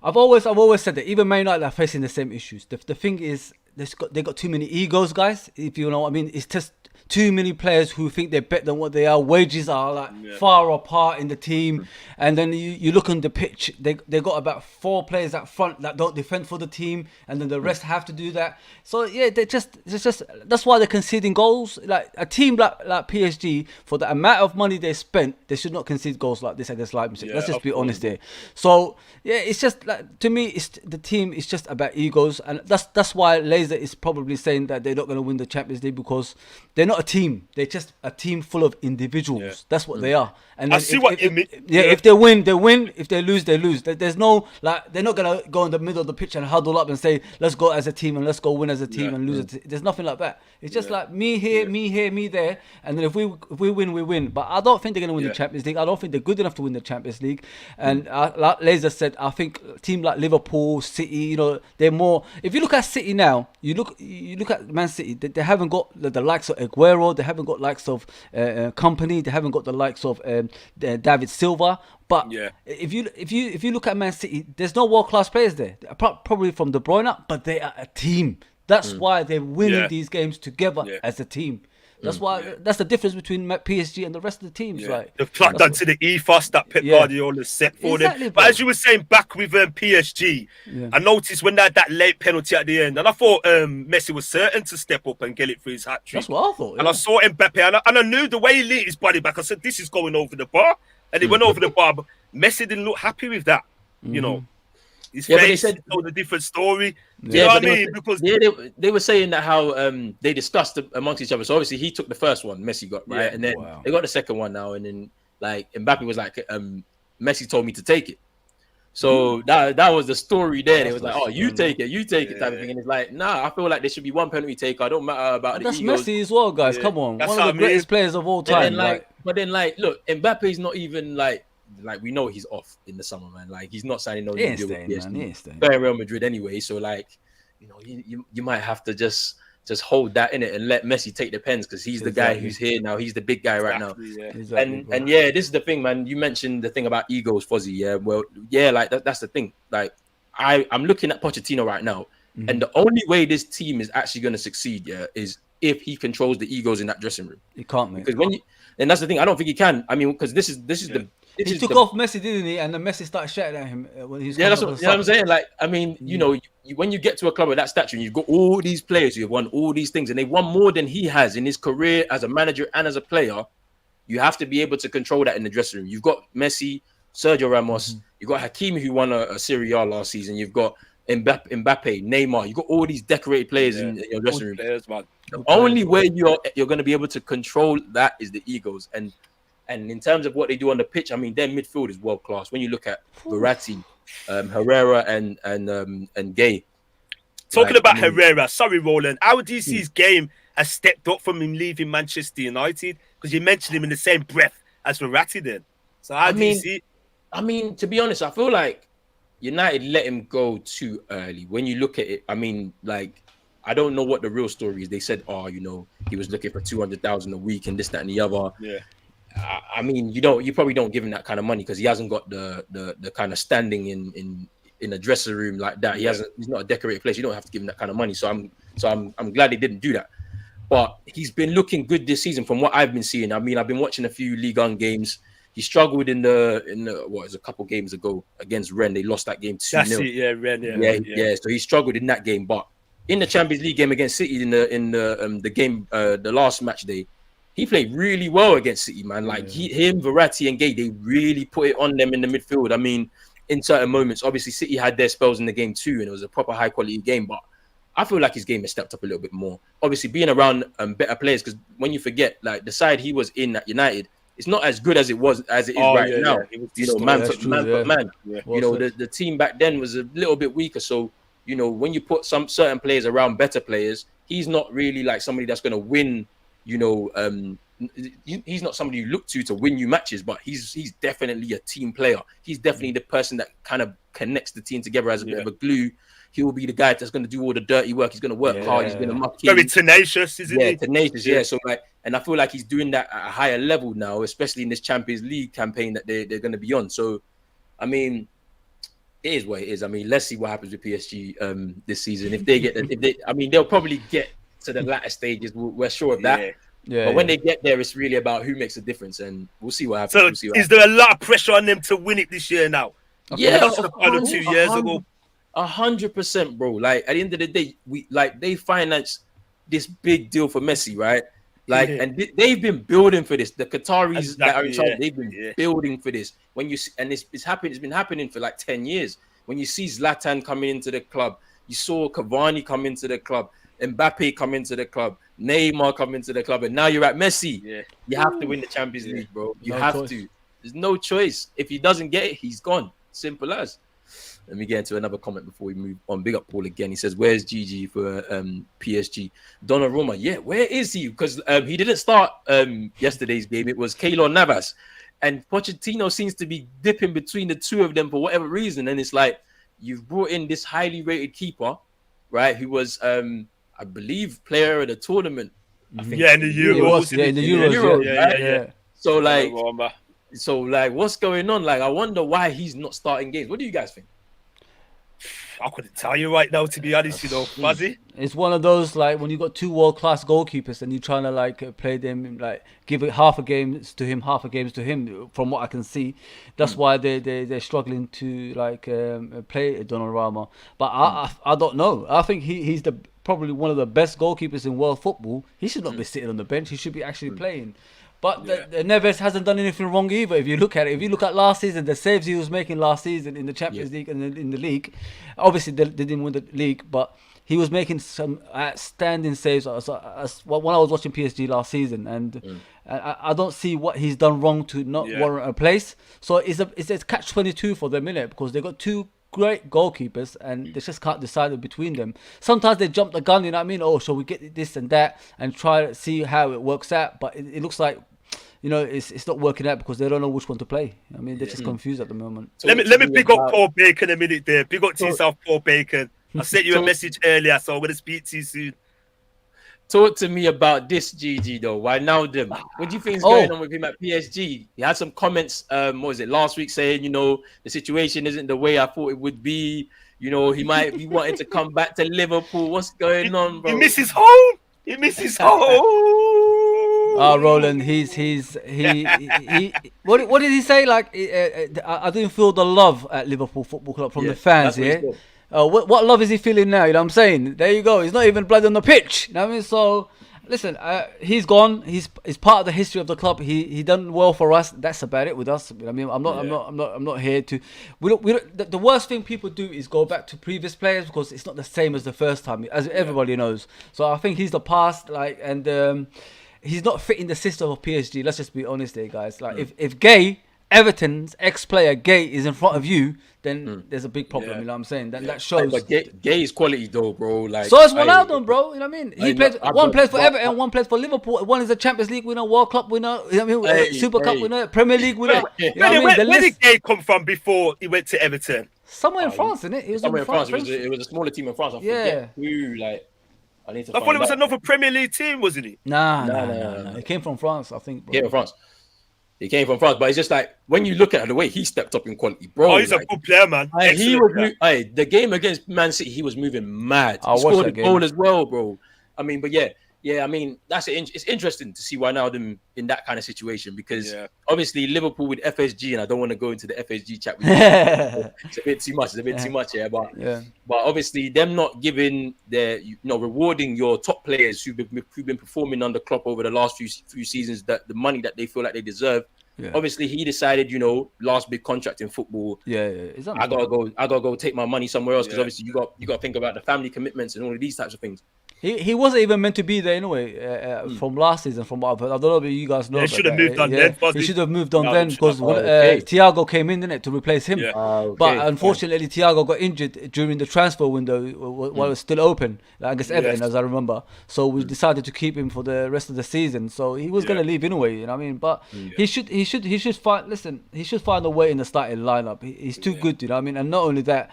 I've always said that even Man United are facing the same issues. The thing is, they got too many egos, guys. If you know what I mean, it's just too many players who think they're better than what they are. Wages are like far apart in the team, and then you look on the pitch. They got about 4 players up front that don't defend for the team, and then the rest have to do that. So yeah, that's why they're conceding goals. Like a team like PSG, for the amount of money they spent, they should not concede goals like this against Leipzig. Let's just be honest there. So yeah, it's just like, to me, it's the team is just about egos, and that's why Laser is probably saying that they're not going to win the Champions League, because they're not a team. They're just a team full of individuals. That's what they are. And I see what you mean. If they win, they win. If they lose, they lose. There's no, like, they're not going to go in the middle of the pitch and huddle up and say, let's go as a team and let's go win as a team and lose as a team. There's nothing like that. It's just like me here, me there. And then if we win, we win. But I don't think they're going to win the Champions League. I don't think they're good enough to win the Champions League. And like Laser said, I think a team like Liverpool, City, you know, they're more. If you look at City now, you look at Man City. They haven't got the likes of Aguero. They haven't got likes of Company. They haven't got the likes of David Silva. But if you look at Man City, there's no world class players there. Probably from De Bruyne, but they are a team. That's why they're winning these games together as a team. That's why. That's the difference between PSG and the rest of the teams. Like they've plugged that's onto the ethos that Pep Guardiola set for Exactly, them. bro. But as you were saying, back with PSG, I noticed when they had that late penalty at the end, and I thought Messi was certain to step up and get it for his hat trick. That's what I thought. And I saw Mbappe, and I knew the way he leaned his body back. I said, "This is going over the bar," and it went over the bar. But Messi didn't look happy with that. You know, his face told a different story. You know what I mean? Because they were saying that how they discussed amongst each other. So obviously he took the first one, Messi got right, and then they got the second one now, and then like Mbappe was like, Messi told me to take it. So that was the story there. It was like, oh, you take it type of thing. And it's like, nah, I feel like there should be one penalty taker. I don't matter about That's the egos. Messi as well, guys. Come on, That's one of the greatest players of all time. But then look, Mbappe's not even like we know he's off in the summer, man. Like he's not signing no new deal with PSG. He ain't staying. Going Real Madrid anyway. So like, you know, you might have to just hold that in it and let Messi take the pens because he's the guy who's here now. He's the big guy right now. And this is the thing, man. You mentioned the thing about egos, Fozzy. Yeah, well, yeah, like that's the thing. Like I'm looking at Pochettino right now, and the only way this team is actually going to succeed, is if he controls the egos in that dressing room. He can't, mate. Because and that's the thing. I don't think he can. I mean, because this is the. He took off Messi, didn't he? And then Messi started shouting at him when he's that's what I'm saying. Like, I mean, you know, when you get to a club of that stature, and you've got all these players who have won all these things, and they won more than he has in his career as a manager and as a player, you have to be able to control that in the dressing room. You've got Messi, Sergio Ramos, you've got Hakimi who won a Serie A last season, you've got Mbappe, Neymar, you've got all these decorated players in your dressing room. The only way you're going to be able to control that is the egos. And in terms of what they do on the pitch, I mean, their midfield is world class. When you look at Verratti, Herrera, and Gay. Talking about Herrera, sorry, Roland. How do you see his game has stepped up from him leaving Manchester United? Because you mentioned him in the same breath as Verratti then. So how do you see it? I mean, to be honest, I feel like United let him go too early. When you look at it, I mean, like, I don't know what the real story is. They said, you know, he was looking for 200,000 a week and this, that, and the other. Yeah. I mean, you probably don't give him that kind of money because he hasn't got the kind of standing in a dressing room like that. He's not a decorated player. You don't have to give him that kind of money. So I'm glad they didn't do that. But he's been looking good this season from what I've been seeing. I mean, I've been watching a few Ligue 1 games. He struggled in the what was a couple games ago against Rennes. They lost that game 2-0. That's it, yeah, Rennes, yeah. So he struggled in that game, but in the Champions League game against City in the game the last match day, he played really well against City, man. Like him, Verratti, and Gay, they really put it on them in the midfield. I mean, in certain moments, obviously City had their spells in the game too, and it was a proper high quality game. But I feel like his game has stepped up a little bit more. Obviously, being around better players, because when you forget, like the side he was in at United, it's not as good as it is right now. Yeah. You know, man for man. Yeah. You know, the team back then was a little bit weaker. So, you know, when you put some certain players around better players, he's not really like somebody that's going to win. You know, he's not somebody you look to win you matches, but he's definitely a team player. He's definitely the person that kind of connects the team together as a bit of a glue. He will be the guy that's going to do all the dirty work. He's going to work hard. He's going to muck in. Very tenacious, isn't he? Tenacious. Yeah. So like, and I feel like he's doing that at a higher level now, especially in this Champions League campaign that they're going to be on. So, I mean, it is what it is. I mean, let's see what happens with PSG this season. If they, I mean, they'll probably get to the latter stages. We're sure of that. Yeah. But when they get there, it's really about who makes a difference, and we'll see what happens. So, is there a lot of pressure on them to win it this year now? Yeah, the final 2 years ago. 100%, bro. Like at the end of the day, they financed this big deal for Messi, right? Like, and they've been building for this. The Qataris that are in charge, they've been building for this. When you and it's happened, it's been happening for like 10 years. When you see Zlatan coming into the club, you saw Cavani come into the club, Mbappe come into the club, Neymar come into the club, and now you're at Messi. Yeah. You have to win the Champions League, bro. You have to. There's no choice. If he doesn't get it, he's gone. Simple as. Let me get into another comment before we move on. Big up Paul again. He says, "Where's Gigi for PSG?" Donnarumma, yeah, where is he? Because he didn't start yesterday's game. It was Keylor Navas, and Pochettino seems to be dipping between the two of them for whatever reason. And it's like you've brought in this highly rated keeper, right? Who was, I believe, player of the tournament. I think. Yeah, in the Euros. In the Euros. Yeah. So like, what's going on? Like, I wonder why he's not starting games. What do you guys think? I couldn't tell you right now, to be honest. Fuzzy. It's one of those like when you got two world-class goalkeepers and you're trying to like play them, like give it half a games to him, half a games to him. From what I can see, that's why they're struggling to like play Donnarumma. But I don't know. I think he's probably one of the best goalkeepers in world football. He should not be sitting on the bench. He should be actually playing. But the Neves hasn't done anything wrong either. If you look at it, if you look at last season, the saves he was making last season in the Champions League and in the league, obviously they didn't win the league, but he was making some outstanding saves. When I was watching PSG last season, and I don't see what he's done wrong to not warrant a place. So it's a catch-22 for them, innit? Because they got two great goalkeepers and they just can't decide between them. Sometimes they jump the gun, you know what I mean? Oh, shall we get this and that and try to see how it works out? But it looks like, it's not working out because they don't know which one to play. I mean, they're just confused at the moment. Let me pick up Paul Bacon a minute there. Big up to yourself, Paul Bacon. I sent you a message earlier, so I'm going to speak to you soon. Talk to me about this, GG, though. Why now them? What do you think is going on with him at PSG? He had some comments, what was it, last week saying, the situation isn't the way I thought it would be. He might be wanting to come back to Liverpool. What's going on, bro? He misses home. He misses home. Roland, he what did he say? Like, I didn't feel the love at Liverpool Football Club from the fans, what love is he feeling now? You know what I'm saying? There you go. He's not even blood on the pitch. You know what I mean? So, listen, he's gone. He's part of the history of the club. He done well for us. That's about it with us. I mean, I'm not here to. The worst thing people do is go back to previous players because it's not the same as the first time, as everybody knows. So I think he's the past, and he's not fitting the system of PSG. Let's just be honest here, guys. Like, if Gay, Everton's ex-player Gay, is in front of you, then there's a big problem. You know what I'm saying? That shows. But Gay is quality though, bro. Like, so is Ronaldo, bro. You know what I mean? He played. One plays for Everton, one plays for Liverpool. One is a Champions League winner, World Cup winner. You know what I mean? Super Cup winner, Premier League winner. Where did Gay come from before he went to Everton? Somewhere in France, isn't it? He was somewhere in France. It was a smaller team in France. I forget who. Like, I thought it was another Premier League team, wasn't it? Nah. He came from France, I think. Bro. Yeah, France. He came from France, but it's just like when you look at the way he stepped up in quality, bro. Oh, he's a good player, man. The game against Man City, he was moving mad. He scored a goal as well, bro. I mean, but I mean, it's interesting to see Wijnaldum in that kind of situation because obviously Liverpool with FSG, and I don't want to go into the FSG chat with you. It's a bit too much. But obviously them not giving their, rewarding your top players who've been performing under Klopp over the last few seasons that the money that they feel like they deserve. Obviously he decided, last big contract in football. I gotta go take my money somewhere else because obviously you got to think about the family commitments and all of these types of things. He wasn't even meant to be there anyway from last season. From what I've heard, I don't know if you guys know. He should have moved on then. He should have moved on then because Thiago came in, didn't it, to replace him. But unfortunately, Thiago got injured during the transfer window while it was still open against Everton, as I remember. So we decided to keep him for the rest of the season. So he was going to leave anyway. You know what I mean? But he should find. Listen, he should find a way in the starting lineup. He's too good. You know what I mean? And not only that.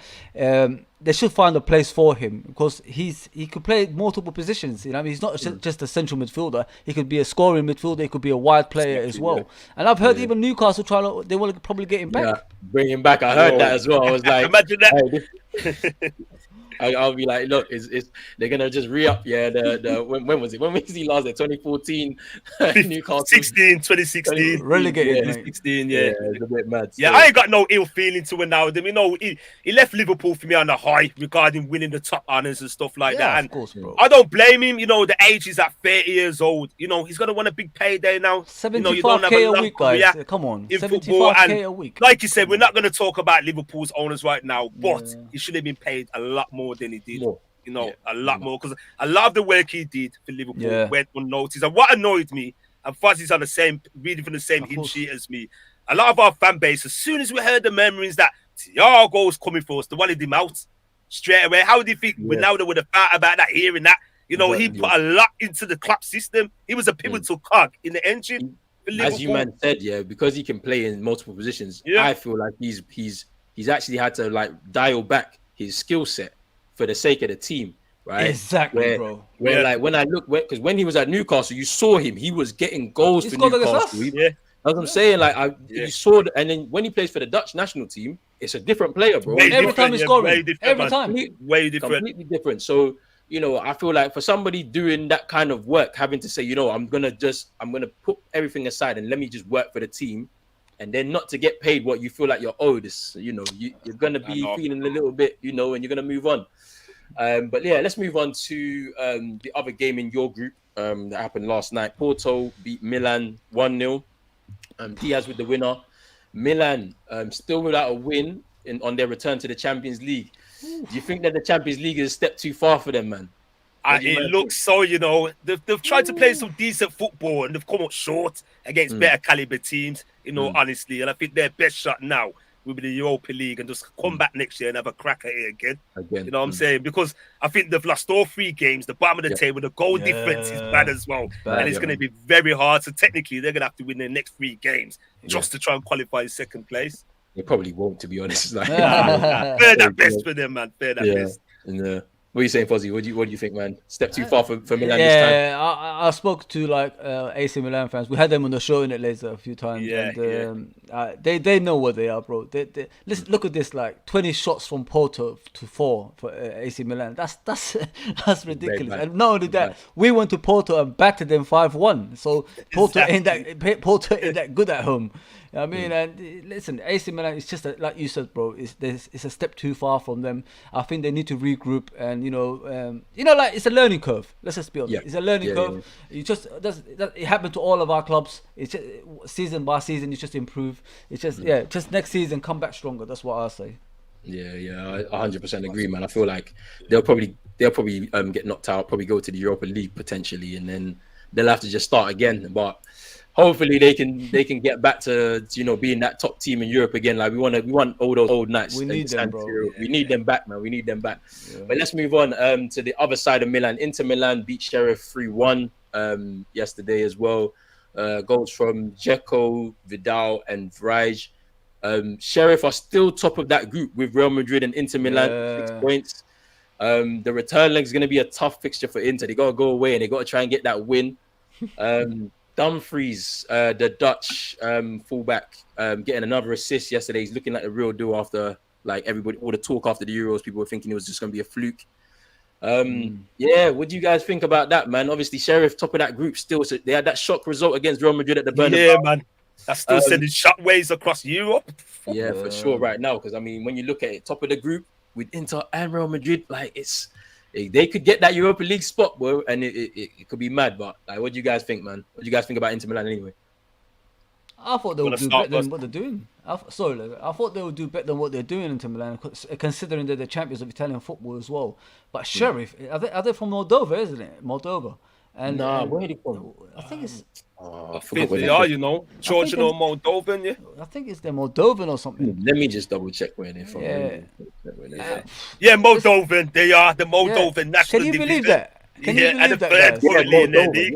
They should find a place for him because he could play multiple positions. You know, I mean, he's not just a central midfielder. He could be a scoring midfielder. He could be a wide player as well. And I've heard even Newcastle they want to probably get him back. Bring him back. I heard that as well. I was like, imagine that. I'll be like, look, they're gonna just re-up. When was it? When was he last there? 2014, Newcastle. 2016. Relegated. 16. Yeah, it's a bit mad. Yeah, I ain't got no ill feeling to Wijnaldum. He left Liverpool for me on a high regarding winning the top honours and stuff like that. And of course, bro. I don't blame him. The age is at 30 years old. He's gonna want a big payday now. 75k a week, guys. Come on, 75k a week. Like you said, we're not gonna talk about Liverpool's owners right now, but he should have been paid a lot more than he did. A lot more because a lot of the work he did for Liverpool went unnoticed. And what annoyed me, and Fuzzy's on reading from the same hymn sheet as me, a lot of our fan base, as soon as we heard the memories that Thiago was coming for us, they wanted him out straight away. How do you think Ronaldo would have thought about that, hearing that? He put a lot into the club system. He was a pivotal cog in the engine. As you man said, because he can play in multiple positions. I feel like he's actually had to like dial back his skill set for the sake of the team, right? Exactly, bro. Like when I look, because when he was at Newcastle, you saw him. He was getting goals for Newcastle. That's what I'm saying. Like you saw, and then when he plays for the Dutch national team, it's a different player, bro. Way Every time he's scoring. way different, Every man. time. Way different. Completely different. So, you know, I feel like for somebody doing that kind of work, having to say, you know, I'm gonna put everything aside and let me just work for the team, and then not to get paid what you feel like you're owed. Is, you know, you're gonna be feeling a little bit, you know, and you're gonna move on. But yeah, let's move on to the other game in your group that happened last night. Porto beat Milan 1-0. Diaz with the winner. Milan still without a win on their return to the Champions League. Do you think that the Champions League is a step too far for them, man? It looks so, you know, they've tried to play some decent football and they've come up short against better caliber teams, you know, honestly. And I think their best shot now will be the Europa League and just come back next year and have a crack at it again. You know what I'm saying? Because I think they've lost all 3 games. The bottom of the table, the goal difference is bad as well. And it's going to be very hard. So technically, they're going to have to win their next 3 games just to try and qualify in second place. They probably won't, to be honest. Like, fair that best for them, man. Fair that best. And, what are you saying, Fozzie? What do you think, man? Step too far for Milan this time? Yeah, I spoke to like AC Milan fans. We had them on the show in it later a few times. They know what they are, bro. Listen, look at this, like 20 shots from Porto to 4 for AC Milan. That's ridiculous. And not only that, we went to Porto and battered them 5-1. So Porto ain't that good at home. I mean, and listen, AC Milan is just like you said, bro. It's a step too far from them. I think they need to regroup, and like it's a learning curve. Let's just be honest. It's a learning curve. You just it happened to all of our clubs. It's just, season by season, you just improve. It's just just next season come back stronger. That's what I say. Yeah, I 100% agree, man. I feel like they'll probably get knocked out, probably go to the Europa League potentially, and then they'll have to just start again. But hopefully they can get back to, you know, being that top team in Europe again. Like we want all those old nights. We need them, bro. We need them back, man. We need them back. Yeah. But let's move on to the other side of Milan. Inter Milan beat Sheriff 3-1 yesterday as well. Goals from Dzeko, Vidal, and Vrij. Sheriff are still top of that group with Real Madrid and Inter Milan, 6 points. The return leg is going to be a tough fixture for Inter. They got to go away and they got to try and get that win. Dumfries, the Dutch fullback, getting another assist yesterday. He's looking like the real deal after, like, all the talk after the Euros. People were thinking it was just going to be a fluke. What do you guys think about that, man? Obviously, Sheriff top of that group still. So they had that shock result against Real Madrid at the Bernabeu. Yeah, man. That's still sending shockwaves across Europe. Yeah, for sure, right now. Because I mean, when you look at it, top of the group with Inter and Real Madrid, like they could get that Europa League spot, bro, and it could be mad. But like, what do you guys think, man? What do you guys think about Inter Milan anyway? I thought they would do better than what they're doing. I thought they would do better than what they're doing in Inter Milan, considering they're the champions of Italian football as well. But Sheriff, are they from Moldova, isn't it? Moldova. And where are they from? I think it's. I think they are, you know, Georgian or Moldovan, yeah. I think it's the Moldovan or something. Let me just double check where they're from. Yeah, Moldovan. They are the Moldovan national. Can you believe that? Can you believe and the that, third guys? currently in their league.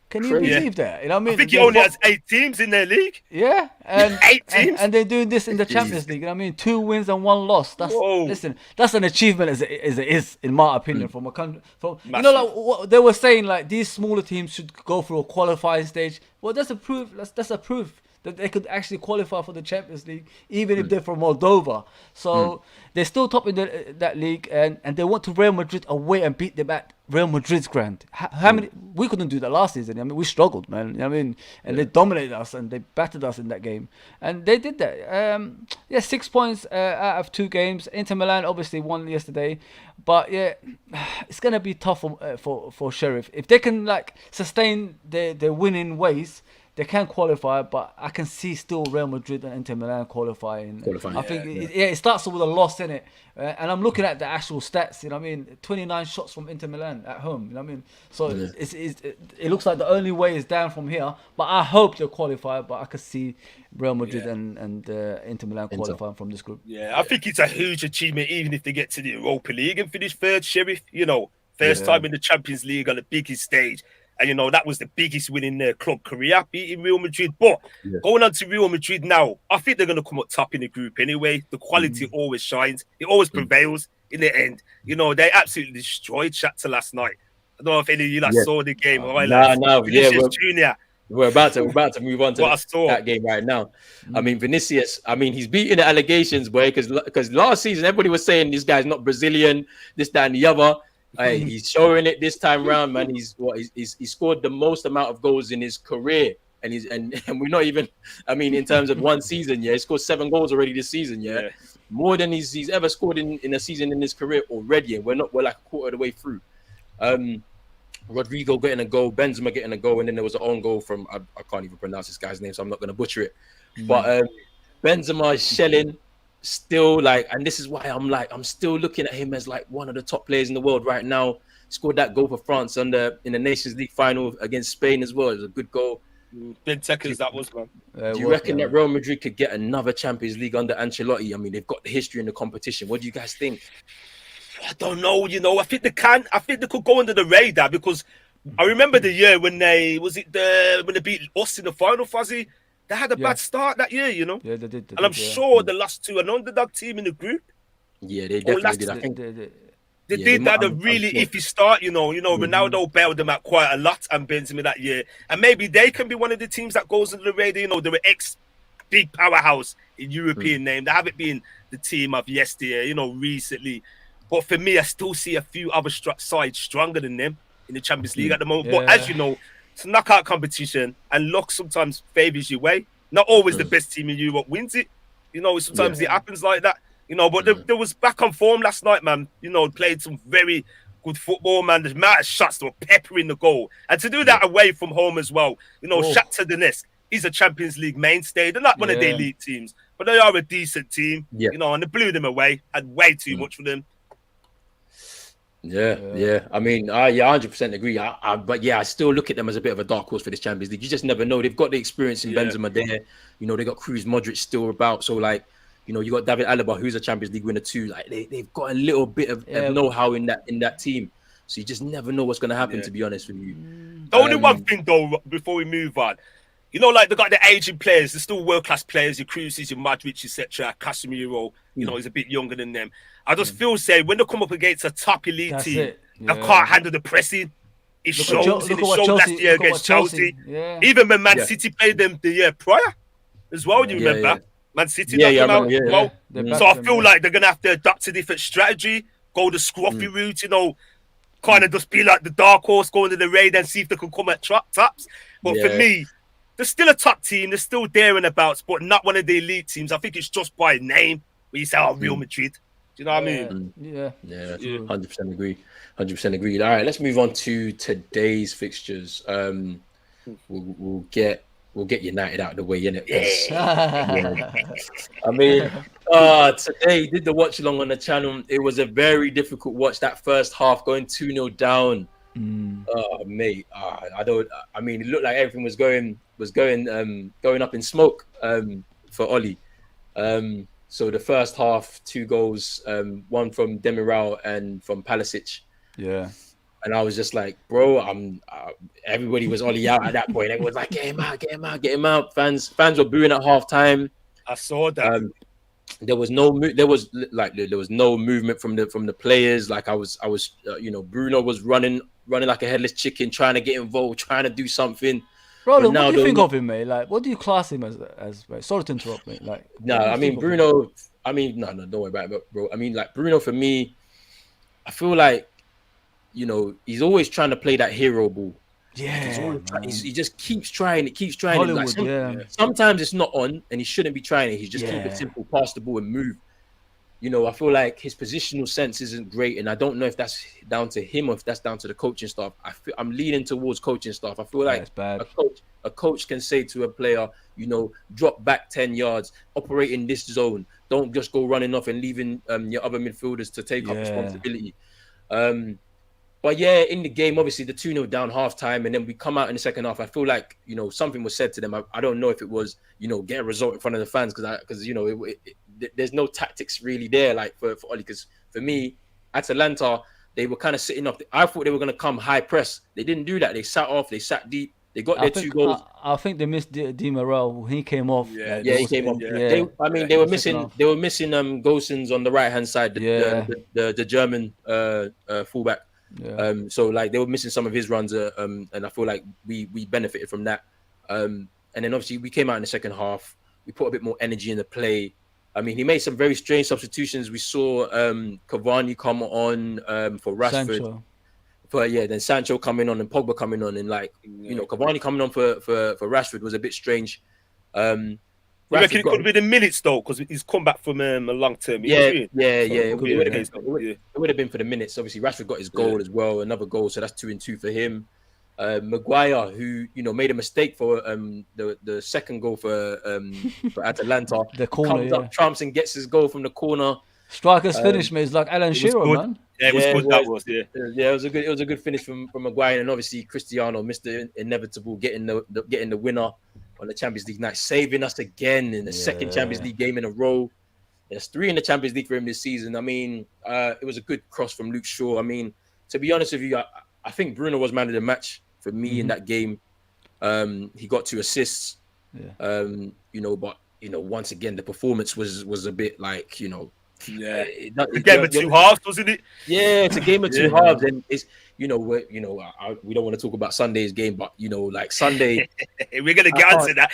Can you believe that? You know what I mean? I think he only has 8 teams in their league. Yeah, and 8 teams, and they're doing this in the Champions League. You know what I mean? 2 wins and 1 loss. That's an achievement as it is, in my opinion, from a country. You know, like what they were saying, like these smaller teams should go through a qualifying stage. Well, that's a proof. That's a proof that they could actually qualify for the Champions League, even if they're from Moldova. So they're still top in that league, and they went to Real Madrid away and beat them at Real Madrid's ground. How many? We couldn't do that last season. I mean, we struggled, man. You know what I mean? And they dominated us and they battered us in that game, and they did that. 6 points out of 2 games. Inter Milan obviously won yesterday, but yeah, it's gonna be tough for Sheriff if they can like sustain their winning ways. They can qualify, but I can see still Real Madrid and Inter Milan qualifying. I think it starts with a loss, innit? And I'm looking at the actual stats, you know what I mean? 29 shots from Inter Milan at home, you know what I mean? So it looks like the only way is down from here, but I hope they'll qualify, but I could see Real Madrid and Inter Milan qualifying from this group. Yeah, I think it's a huge achievement, even if they get to the Europa League and finish third, Sheriff, you know, first time in the Champions League on the biggest stage. And, you know, that was the biggest win in their club career, beating Real Madrid. But going on to Real Madrid now, I think they're going to come up top in the group anyway. The quality always shines. It always prevails in the end. You know, they absolutely destroyed Shakhtar last night. I don't know if any of you saw the game. No. Vinicius Junior. we're about to move on to What I saw. that game right now. I mean, Vinicius. I mean, he's beating the allegations, boy, because last season everybody was saying this guy's not Brazilian, this, that, and the other. Hey, he's showing it this time round, man. He scored the most amount of goals in his career, and and we're not even. I mean, in terms of one season, he scored 7 goals already this season, more than he's ever scored in a season in his career already, and we're like a quarter of the way through. Rodrigo getting a goal, Benzema getting a goal, and then there was an own goal from I can't even pronounce this guy's name, so I'm not going to butcher it. But Benzema is shelling still, like, and this is why I'm still looking at him as like one of the top players in the world right now. Scored that goal for France in the Nations League final against Spain as well. It was a good goal. Big seconds that was, man. Do you reckon that Real Madrid could get another Champions League under Ancelotti? I mean, they've got the history in the competition. What do you guys think? I don't know, I think they can. I think they could go under the radar because I remember the year when they beat us in the final, Fuzzy. They had a bad start that year, Yeah, they did. And I'm sure they lost to an underdog team in the group. Yeah, they definitely did. I think they did that a really iffy start, Ronaldo bailed them out quite a lot and Benzema that year. And maybe they can be one of the teams that goes under the radar. They were ex-big powerhouse in European name. They haven't been the team of yesteryear, recently. But for me, I still see a few other sides stronger than them in the Champions League at the moment. But as you know, it's a knockout competition and luck sometimes favours your way. Not always the best team in Europe wins it. Sometimes it happens like that. But there was back on form last night, man. Played some very good football, man. The amount of shots that were peppering the goal. And to do that away from home as well. Shakhtar Donetsk is a Champions League mainstay. They're not one of the elite teams, but they are a decent team. And they blew them away. Had way too much for them. Yeah. I mean, 100% agree. But I still look at them as a bit of a dark horse for this Champions League. You just never know. They've got the experience in Benzema there. They got Kroos, Modric still about. So like, you got David Alaba, who's a Champions League winner too. Like they've got a little bit of know-how in that team. So you just never know what's going to happen. To be honest with you. The only one thing though, before we move on, like they got the aging players. They're still world-class players. Your Kroos, your Modric, etc. Casemiro, he's a bit younger than them. I just feel when they come up against a top elite team, they can't handle the pressing. It showed last year against Chelsea. Even when Man City played them the year prior as well, you remember? Man City knocked them out as well. So I feel like they're going to have to adopt a different strategy, go the scruffy route, kind of just be like the dark horse, go into the raid and see if they can come at tops. But for me, they're still a top team. They're still there and abouts, but not one of the elite teams. I think it's just by name when you say, Real Madrid. Do you know what I mean? Yeah. 100% agree. 100% agreed. All right, let's move on to today's fixtures. We'll get United out of the way, innit? I mean, today did the watch along on the channel. It was a very difficult watch. That first half going 2-0 down. Mate, I mean, it looked like everything was going up in smoke for Oli. So the first half, 2 goals, one from Demiral and from Pulisic. Yeah. And I was just like, bro, everybody was Oli out at that point. Everyone was like, get him out. Fans were booing at halftime. I saw that. There was no movement from the players. Like I was Bruno was running like a headless chicken, trying to get involved, trying to do something. Bro, what do you think of him, mate? Like, what do you class him as mate? Sorry to interrupt, mate. Like, no, I mean Bruno. I mean, no, don't worry about it, bro. I mean, like Bruno for me, I feel like, he's always trying to play that hero ball. Yeah, he just keeps trying it. Hollywood, like sometimes it's not on, and he shouldn't be trying it. He's just keep it simple, pass the ball and move. I feel like his positional sense isn't great, and I don't know if that's down to him or if that's down to the coaching staff. I'm leaning towards coaching staff. I feel like a coach can say to a player, drop back 10 yards, operate in this zone. Don't just go running off and leaving your other midfielders to take up responsibility. But in the game, obviously the 2-0 down halftime, and then we come out in the second half. I feel like something was said to them. I don't know if it was get a result in front of the fans because there's no tactics really there like for Oli. Because for me, Atalanta, they were kind of sitting off. I thought they were going to come high press. They didn't do that. They sat off. They sat deep. They got their 2 goals. I think they missed Di Maria when he came off. He came off. They were missing. They were missing Gosens on the right hand side. The German fullback. So like they were missing some of his runs. And I feel like we benefited from that. And then obviously we came out in the second half. We put a bit more energy in the play. I mean, he made some very strange substitutions. We saw Cavani come on for Rashford. Sancho. Then Sancho coming on and Pogba coming on, and Cavani coming on for Rashford was a bit strange. You reckon it could be the minutes though, because he's come back from a long-term injury. It would have been for the minutes. Obviously, Rashford got his goal as well, another goal, so that's 2-2 for him. Maguire, who made a mistake for the second goal for Atalanta, the corner, comes up, trumps and gets his goal from the corner. Striker's finish, man. It's like Alan Shearer, man. Yeah, it was good. It was a good finish from Maguire, and obviously Cristiano, Mr. Inevitable, getting the winner on the Champions League night, saving us again in the second Champions League game in a row. There's 3 in the Champions League for him this season. I mean, it was a good cross from Luke Shaw. I mean, to be honest with you, I think Bruno was man of the match for me in that game. He got 2 assists. But once again, the performance was a bit like, the game of 2 halves, wasn't it? Yeah, it's a game of 2 halves, and it's we don't want to talk about Sunday's game, but like Sunday, we're gonna get onto that.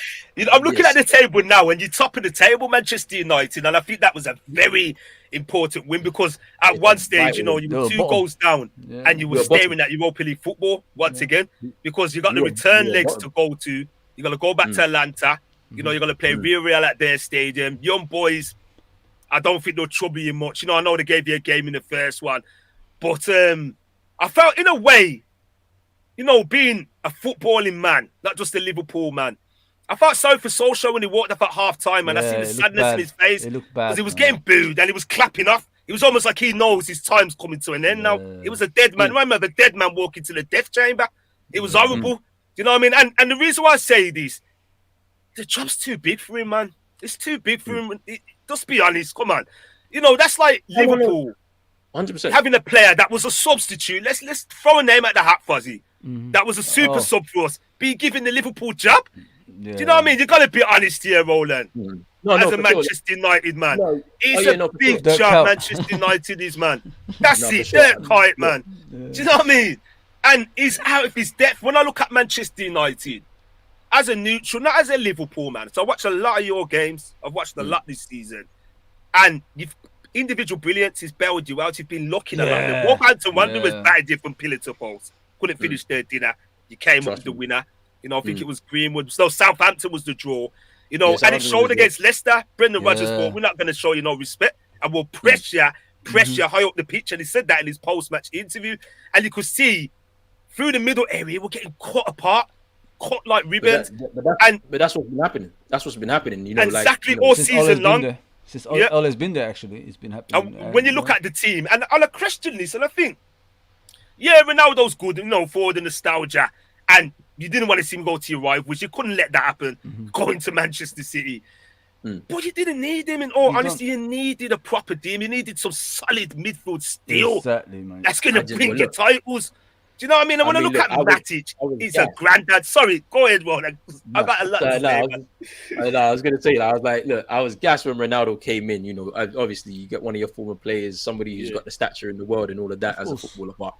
I'm looking at the table now, and you're top of the table, Manchester United, and I think that was a very important win because at one stage, you were 2 goals down, and you were staring at Europa League football once again because you got the return legs to go to. You got to go back to Atlanta. You're going to play Real at their stadium. Young boys, I don't think they'll trouble you much. I know they gave you a game in the first one, but I felt in a way, being a footballing man, not just a Liverpool man, I felt sorry for Solskjaer when he walked off at half time, and I see the sadness in his face because he was getting booed and he was clapping off. It was almost like he knows his time's coming to an end now. It was a dead man. Remember, the dead man walking to the death chamber. It was horrible. Do you know what I mean? And the reason why I say this, the job's too big for him, man. It's too big for him. Just be honest. Come on. That's like Liverpool 100%. having a player that was a substitute. Let's throw a name at the hat, Fuzzy. That was a super sub for us. Be given the Liverpool job. Do you know what I mean? You got to be honest here, Roland. As a Manchester United man. It's a big job, Manchester United is, man. That's it. They're quiet, man. Do you know what I mean? And he's out of his depth. When I look at Manchester United, as a neutral, not as a Liverpool man. So I watched a lot of your games. I've watched a lot this season. And individual brilliance has bailed you out. You've been looking around them. Wolverhampton Wanderers batted you from pillar to post. Couldn't finish their dinner. You came up with the winner. I think it was Greenwood. So Southampton was the draw. And it showed against Leicester. Brendan Rodgers thought, we're not going to show you no respect. And we'll press you high up the pitch. And he said that in his post-match interview. And you could see through the middle area, we're getting cut apart. Cut like ribbons. But that's what's been happening. That's what's been happening. Exactly all season long. Since Ole's been there, actually, it's been happening. When you look at the team, and I'll question this, and I think, Ronaldo's good, for the nostalgia, and you didn't want to see him go to your rivals. You couldn't let that happen, going to Manchester City. But you didn't need him. In all honesty, you needed a proper team. You needed some solid midfield steel. Exactly, man. That's going to bring you titles. Do you know what I mean? And when I look at Matic, he's a granddad. Sorry, go ahead, Ron. I've got a lot to say. I was going to say that. I was like, look, I was gassed when Ronaldo came in. Obviously, you get one of your former players, somebody who's got the stature in the world and all of that as a footballer. But,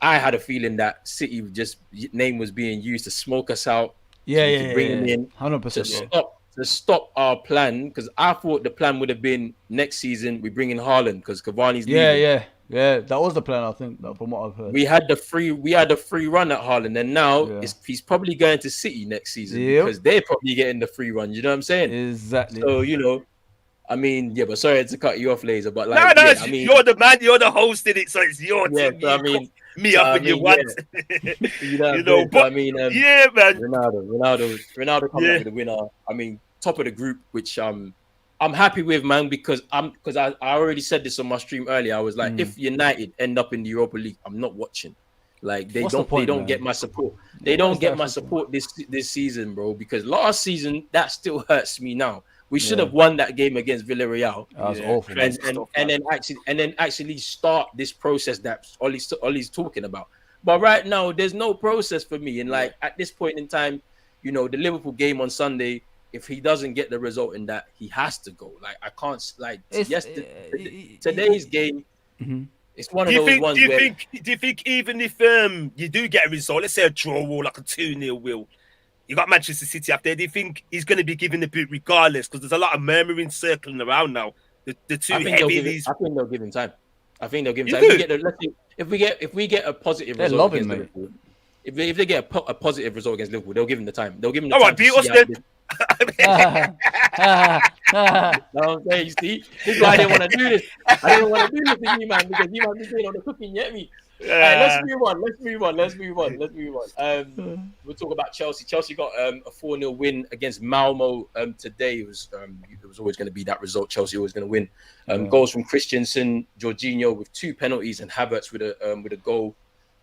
I had a feeling that City name was being used to smoke us out. Bring him in 100%. To stop our plan, because I thought the plan would have been next season we bring in Haaland because Cavani's leaving. Yeah, that was the plan, I think, from what I've heard. We had the free run at Haaland, and now he's probably going to City next season because they're probably getting the free run. You know what I'm saying? Exactly. So but sorry to cut you off, Laser, but you're the man, you're the host in it, so it's your team. So when you want. But man, Ronaldo coming up with the winner. I mean, top of the group, which I'm happy with, man, because I already said this on my stream earlier. I was like, if United end up in the Europa League, I'm not watching. Like they don't get my support. They don't get my support this season, bro. Because last season that still hurts me now. We should have won that game against Villarreal. That was awful. And then actually start this process that Ollie's talking about. But right now, there's no process for me. And at this point in time, the Liverpool game on Sunday, if he doesn't get the result in that, he has to go. I can't today's game. It's one of those ones do you think even if you do get a result, let's say a draw or like a 2-0 will, You got Manchester City up there. Do you think he's going to be given the boot regardless? Because there's a lot of murmuring circling around now. The two I think they'll heavy. I think they'll give him time. I think they'll give him You time. do? If we get a positive They're result loving, against mate. Liverpool, if they get a positive result against Liverpool, they'll give him the time. They'll give him the All time right, to beat us see then. You know what I'm saying? You see, this is why I didn't want to do this. I didn't want to do this to you, man, because you might be doing all the cooking, you get me? Alright, let's move on. We'll talk about Chelsea. Chelsea got a 4-0 win against Malmo today. It was always going to be that result. Chelsea always going to win. Goals from Christensen, Jorginho with 2 penalties, and Havertz with a goal.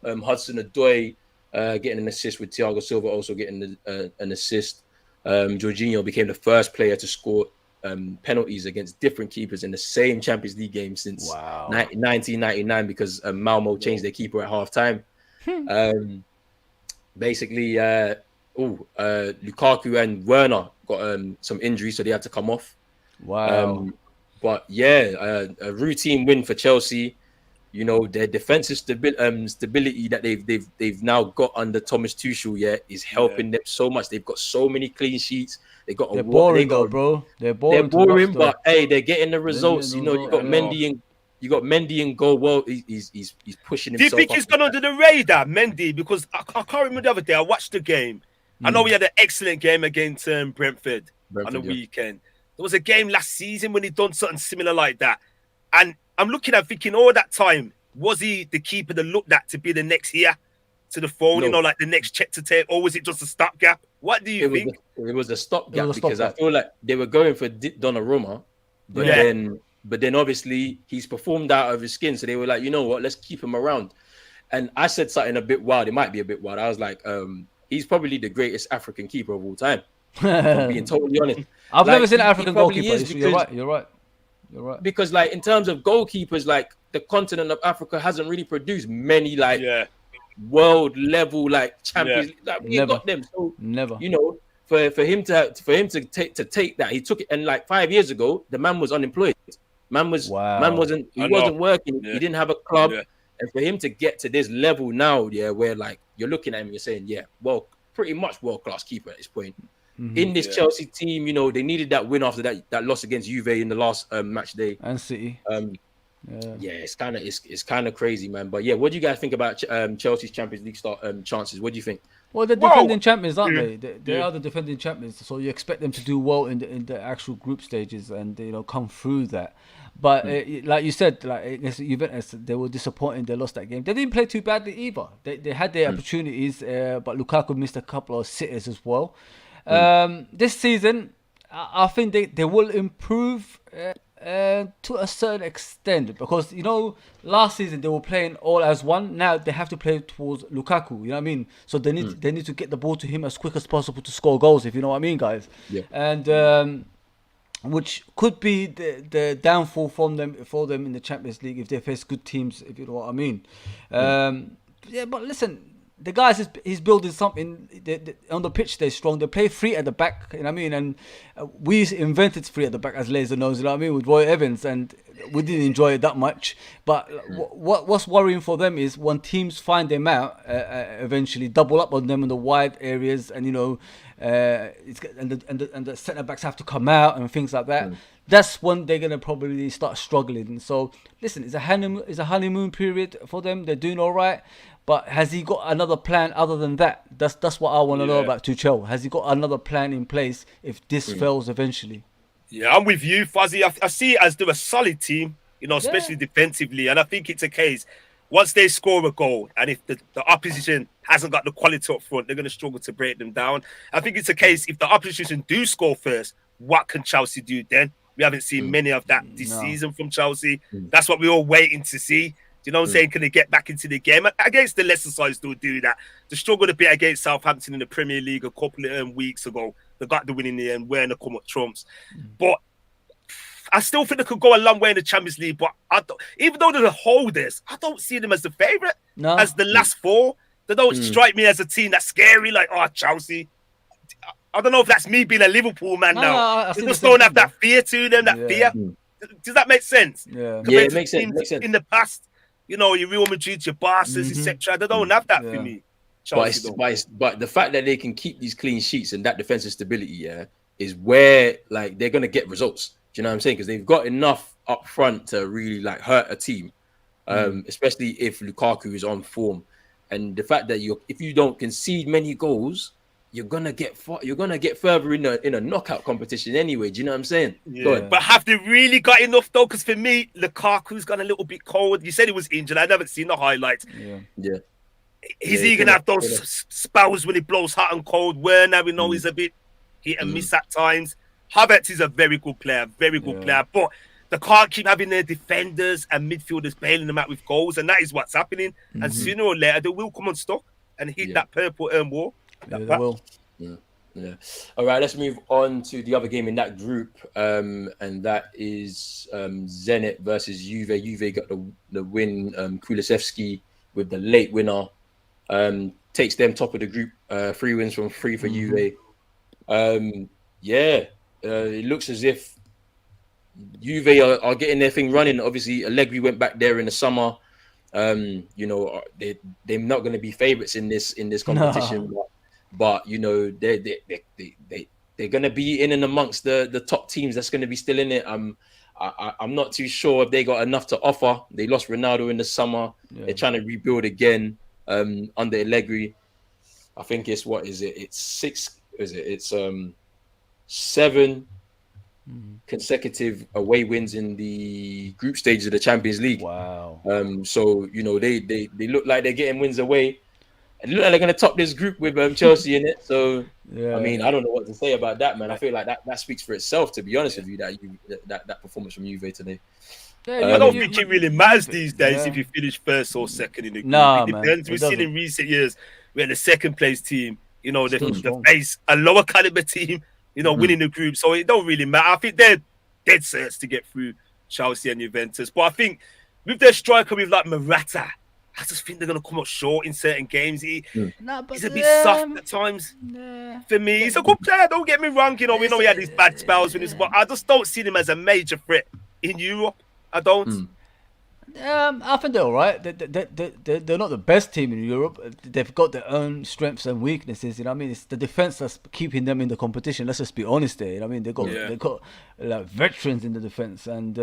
Hudson-Odoi getting an assist, with Thiago Silva also getting an assist. Jorginho became the first player to score penalties against different keepers in the same Champions League game since 1999, because Malmo changed their keeper at half time. Basically, Lukaku and Werner got some injuries, so they had to come off. But yeah, a routine win for Chelsea. You know, their defensive stability that they've now got under Thomas Tuchel, is helping them so much. They've got so many clean sheets. They're boring, bro. They're boring. They're boring, but hey, they're getting the results. You know, you got Mendy in goal. Well, he's pushing himself. Do you think he's gone under the radar, Mendy? Because I can't remember the other day. I watched the game. I know we had an excellent game against Brentford on the weekend. There was a game last season when he done something similar like that, and I'm looking at thinking, all that time, was he the keeper that looked at to be the next here to the phone? No. You know, like the next check to take, or was it just a stopgap? What do you think? It was a stopgap because I feel like they were going for Donnarumma, but then obviously he's performed out of his skin, so they were like, you know what, let's keep him around. And I said something a bit wild. It might be a bit wild. I was like, he's probably the greatest African keeper of all time. I'm being totally honest. I've never seen an African goalkeeper. You're right. Because, like, in terms of goalkeepers, like, the continent of Africa hasn't really produced many, like, world level, like, champions. Like, we got them. So, you know, for him to take that, he took it. And like 5 years ago, the man was unemployed. Man wasn't working. He didn't have a club. And for him to get to this level now, where like you're looking at him, you're saying, well, pretty much world class keeper at this point. In this Chelsea team, you know, they needed that win after that loss against Juve in the last match day and City. It's kind of crazy, man. But yeah, what do you guys think about Chelsea's Champions League start chances? What do you think? Well, they're defending champions, aren't they? They are the defending champions, so you expect them to do well in the actual group stages and, you know, come through that. But like you said, like against Juventus, they were disappointing. They lost that game. They didn't play too badly either. They had their opportunities, but Lukaku missed a couple of sitters as well. This season, I think they will improve to a certain extent, because, you know, last season they were playing all as one. Now they have to play towards Lukaku. You know what I mean? So they need to get the ball to him as quick as possible to score goals. If you know what I mean, guys. Yeah. And which could be the downfall for them in the Champions League if they face good teams. If you know what I mean. But listen. The guys, he's building something. On the pitch, they're strong. They play 3 at the back, you know what I mean? And we invented 3 at the back, as Laser knows, you know what I mean, with Roy Evans, and we didn't enjoy it that much. But what's worrying for them is when teams find them out, eventually double up on them in the wide areas, and, you know, and the centre backs have to come out and things like that. That's when they're gonna probably start struggling. So listen, it's a honeymoon period for them. They're doing all right. But has he got another plan other than that? That's what I want to know about Tuchel. Has he got another plan in place if this fails eventually? Yeah, I'm with you, Fuzzy. I see it as they're a solid team, you know, especially defensively. And I think it's a case, once they score a goal, and if the opposition hasn't got the quality up front, they're going to struggle to break them down. I think it's a case, if the opposition do score first, what can Chelsea do then? We haven't seen many of that this season from Chelsea. That's what we're all waiting to see. Do you know what I'm saying? Can they get back into the game? Against the lesser sides, they'll do that. They struggled a bit against Southampton in the Premier League a couple of weeks ago. They got the win in the end, wearing the come up trumps. But I still think they could go a long way in the Champions League. But even though they're the holders, I don't see them as the favourite. As the last 4. They don't strike me as a team that's scary, like, Chelsea. I don't know if that's me being a Liverpool man now. They just don't have that fear to them, fear. Does that make sense? Yeah, it makes sense. In the past, you know, your Real Madrid, your Barca's, etc. They don't have that for me. Chelsea don't. But the fact that they can keep these clean sheets and that defensive stability, yeah, is where like they're gonna get results. Do you know what I'm saying? Because they've got enough up front to really like hurt a team, especially if Lukaku is on form. And the fact that if you don't concede many goals, you're gonna get further in a knockout competition anyway. Do you know what I'm saying? Yeah. But have they really got enough though? Because for me, Lukaku's gone a little bit cold. You said he was injured. I haven't seen the highlights. Yeah. Is he gonna have those spells when he blows hot and cold? Where now we know he's a bit hit and miss at times. Havertz is a very good player, but they can't keep having their defenders and midfielders bailing them out with goals, and that is what's happening. And sooner or later, they will come unstuck and hit that purple wall. Yeah, they will. Yeah. All right, let's move on to the other game in that group, and that is Zenit versus Juve. Juve got the win. Kulusevski with the late winner takes them top of the group. 3 wins from 3 for Juve. It looks as if Juve are getting their thing running. Obviously, Allegri went back there in the summer. You know, they're not going to be favourites in this competition. No. But you know, they're going to be in and amongst the top teams that's going to be still in it. I'm not too sure if they got enough to offer. They lost Ronaldo in the summer. Yeah. They're trying to rebuild again under Allegri. I think it's It's 6. It's 7 consecutive away wins in the group stages of the Champions League. Wow. So you know they look like they're getting wins away. It look like they're going to top this group with Chelsea in it. So I mean, I don't know what to say about that, man. I feel like that speaks for itself. To be honest with you, that performance from Juve today. I don't think it really matters these days if you finish first or second in the group. No, it depends. We've seen in recent years we had a second place team. You know, they face a lower caliber team. You know, winning the group, so it don't really matter. I think they're dead certs to get through Chelsea and Juventus. But I think with their striker, with like Morata, I just think they're gonna come up short in certain games. He's a bit soft at times. For me, he's a good player. Don't get me wrong. You know, we know he had his bad spells, but I just don't see him as a major threat in Europe. I don't. I think they're all right. They're not the best team in Europe. They've got their own strengths and weaknesses. You know what I mean? It's the defense that's keeping them in the competition. Let's just be honest there. You know what I mean? They've got like veterans in the defense, and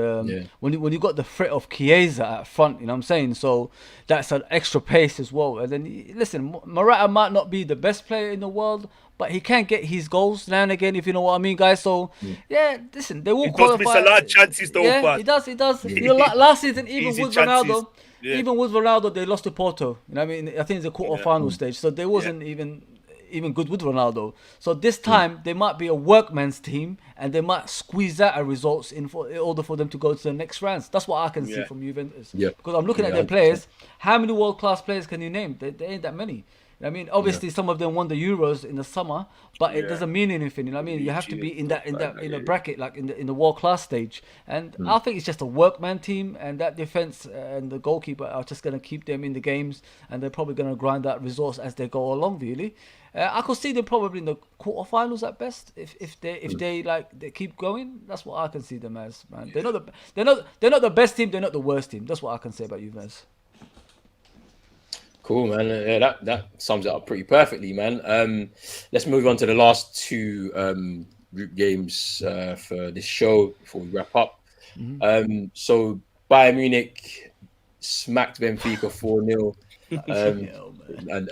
when you got the threat of Chiesa at front, you know what I'm saying? So that's an extra pace as well. And then listen, Morata might not be the best player in the world, but he can get his goals now and again, if you know what I mean, guys. So, listen, they will qualify. He does miss a lot of chances, though. Yeah, he does. You know, last season, even with Ronaldo, they lost to Porto. You know what I mean? I think it's the quarter-final stage. So they wasn't even good with Ronaldo. So this time, they might be a workman's team, and they might squeeze out a results in order for them to go to the next rounds. That's what I can see from Juventus. Yeah. Because I'm looking at their players. How many world-class players can you name? There ain't that many. I mean, obviously, some of them won the Euros in the summer, but it doesn't mean anything. You know what I mean? You have to be in a bracket, like in the world class stage. And I think it's just a workman team, and that defense and the goalkeeper are just going to keep them in the games, and they're probably going to grind out results as they go along. Really, I could see them probably in the quarterfinals at best if they keep going. That's what I can see them as, man. They're not the best team. They're not the worst team. That's what I can say about Juventus. Cool, man. Yeah, that sums it up pretty perfectly, man. Let's move on to the last 2 group games for this show before we wrap up. So Bayern Munich smacked Benfica 4-0.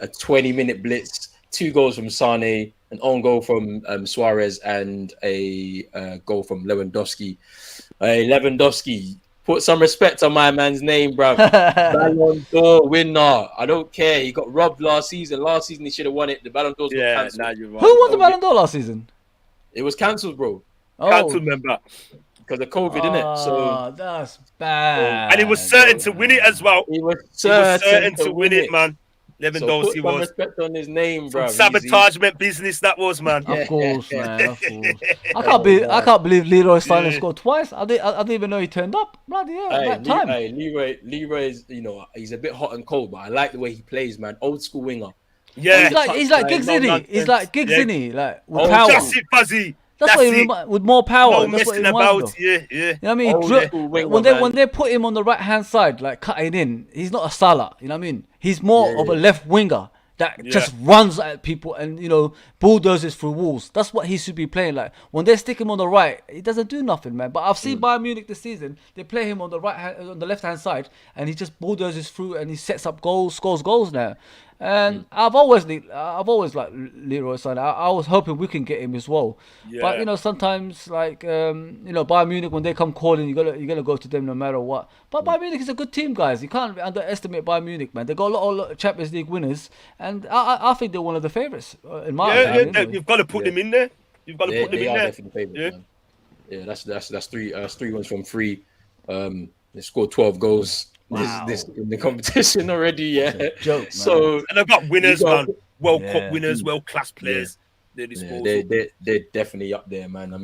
A 20-minute blitz, 2 goals from Sane, an own goal from Suarez, and a goal from Lewandowski. Lewandowski, put some respect on my man's name, bro. Ballon d'Or winner. I don't care. He got robbed last season. Last season he should have won it. The Ballon d'Or's got cancelled. Nah, you're right. Who won the Ballon d'Or last season? It was cancelled, bro. Cancelled member. Because of COVID, innit? So that's bad. And he was certain to win it as well. He was certain to win it, man. Lewandowski so put some respect on his name, bro. Sabotagement business that was, man. Of course, man. Of course. I can't believe Leroy Sané scored twice. I didn't even know he turned up. Bloody hell, time. Leroy is, you know, he's a bit hot and cold, but I like the way he plays, man. Old school winger. Yeah, he's like Giggs, isn't he? He's like Giggs, isn't he? Like with power. Just it, Fuzzy. That's what he with more power. No That's messing what about. Yeah. You know what I mean? When they put him on the right hand side, like cutting in, he's not a Salah. You know what I mean? He's more of a left winger. that just runs at people and, you know, bulldozes through walls. That's what he should be playing like. When they stick him on the right, he doesn't do nothing, man. But I've seen Bayern Munich this season. They play him on the on the left hand side, and he just bulldozes through and he sets up goals, scores goals now. And I've always liked Leroy Sané. I was hoping we can get him as well. Yeah. But you know, sometimes like you know, Bayern Munich, when they come calling, you gotta go to them no matter what. But Bayern Munich is a good team, guys. You can't underestimate Bayern Munich, man. They got a lot of Champions League winners, and I think they're one of the favourites in my opinion. Yeah, you've got to put them in there. You've got to put them in there. Definitely favourites, man. Yeah, that's three ones from three. They scored 12 goals. This in the competition already, yeah. Joke, man. So and I've got winners, man. World Cup winners, world class players. They're definitely up there, man. I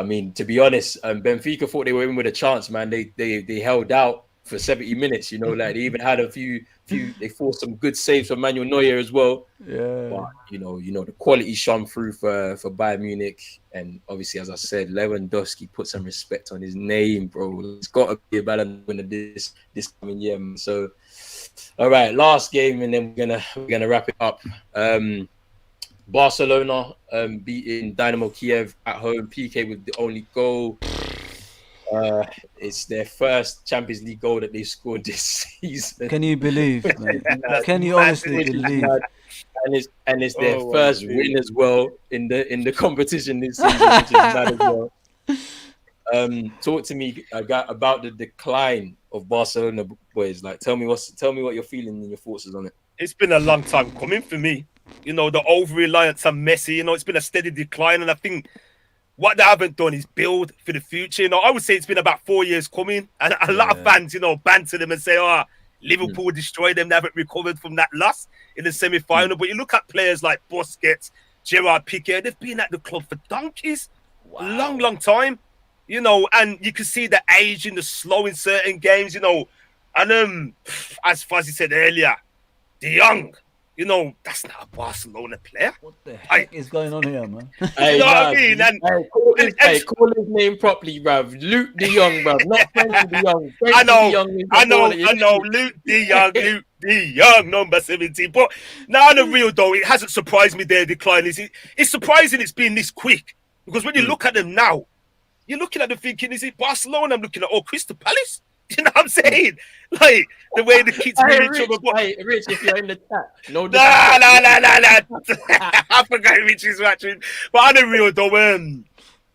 mean, to be honest, Benfica thought they were in with a chance, man. They held out for 70 minutes. You know, like they even had a few. They forced some good saves from Manuel Neuer as well. Yeah. But you know the quality shone through for Bayern Munich, and obviously, as I said, Lewandowski put some respect on his name, bro. It's got to be a Ballon winner this coming year. Man. So, all right, last game, and then we're gonna wrap it up. Barcelona beating Dynamo Kiev at home. PK with the only goal. It's their first Champions League goal that they scored this season. Can you believe, man? Can you honestly believe? And it's their first win as well in the competition this season, which is mad as well. Talk to me about the decline of Barcelona, boys. Like, tell me what you're feeling and your thoughts is on it. It's been a long time coming for me. You know, the over-reliance on Messi. You know, it's been a steady decline, and I think what they haven't done is build for the future. You know, I would say it's been about 4 years coming. And a lot of fans, you know, banter them and say, Liverpool destroyed them. They haven't recovered from that loss in the semi-final. But you look at players like Busquets, Gerard Piqué, they've been at the club for donkeys. Wow. Long time. You know, and you can see the age in the slow in certain games, you know. And as Fuzzy said earlier, De Jong, you know, that's not a Barcelona player. What the heck is going on here, man? You know what I mean? And call his name properly, bruv. Luke De Jong, bruv. Not Frankie De Jong. I know. Luke De Jong, number 17. But now, on the real, though, it hasn't surprised me their decline. It's surprising it's been this quick. Because when you look at them now, you're looking at them thinking, is it Barcelona? I'm looking at, Crystal Palace. You know what I'm saying? Like, the way the kids meet each other. Rich, if you're in the chat. No. I forgot Rich is watching. But on the real, though,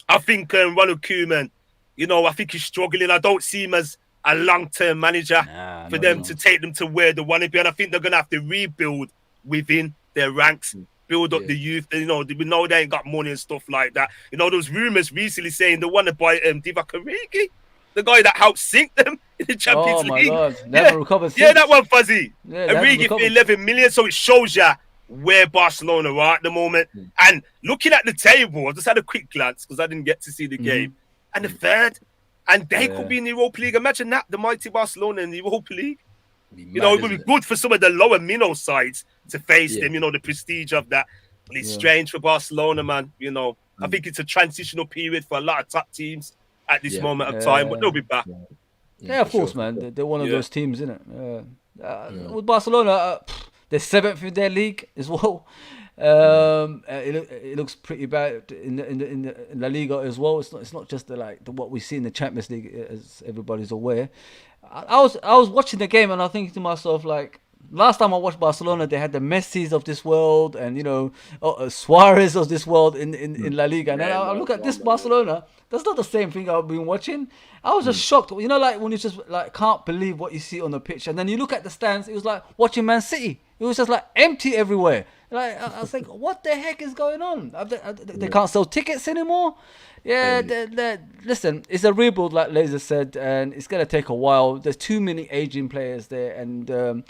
I think Ronald Koeman, you know, I think he's struggling. I don't see him as a long-term manager for them to take them to where they want to be. And I think they're going to have to rebuild within their ranks, build up the youth. You know, we know they ain't got money and stuff like that. You know, those rumours recently saying they want to buy Divock Origi, the guy that helped sink them in the Champions League. Oh, my God. Never recovered since. Yeah, that one, Fuzzy. Origi for 11 million. So it shows you where Barcelona are at the moment. And looking at the table, I just had a quick glance because I didn't get to see the game. And the third, and they could be in the Europa League. Imagine that, the mighty Barcelona in the Europa League. You know, it would be good for some of the lower minnow sides to face them, you know, the prestige of that. But it's strange for Barcelona, man. You know, I think it's a transitional period for a lot of top teams at this moment of time, but they'll be back. Yeah, of course, man. They're one of those teams, isn't it? With Barcelona, they're 7th in their league as well. It looks pretty bad in La Liga as well. It's not just what we see in the Champions League, as everybody's aware. I was watching the game and I was thinking to myself, like, last time I watched Barcelona, they had the Messis of this world and, you know, Suarez of this world in La Liga. And then I look at this Barcelona. That's not the same thing I've been watching. I was just shocked. You know, like when you just like can't believe what you see on the pitch, and then you look at the stands. It was like watching Man City. It was just like empty everywhere. Like I was like, what the heck is going on? They can't sell tickets anymore. Yeah, listen, it's a rebuild, like Laser said, and it's gonna take a while. There's too many aging players there, and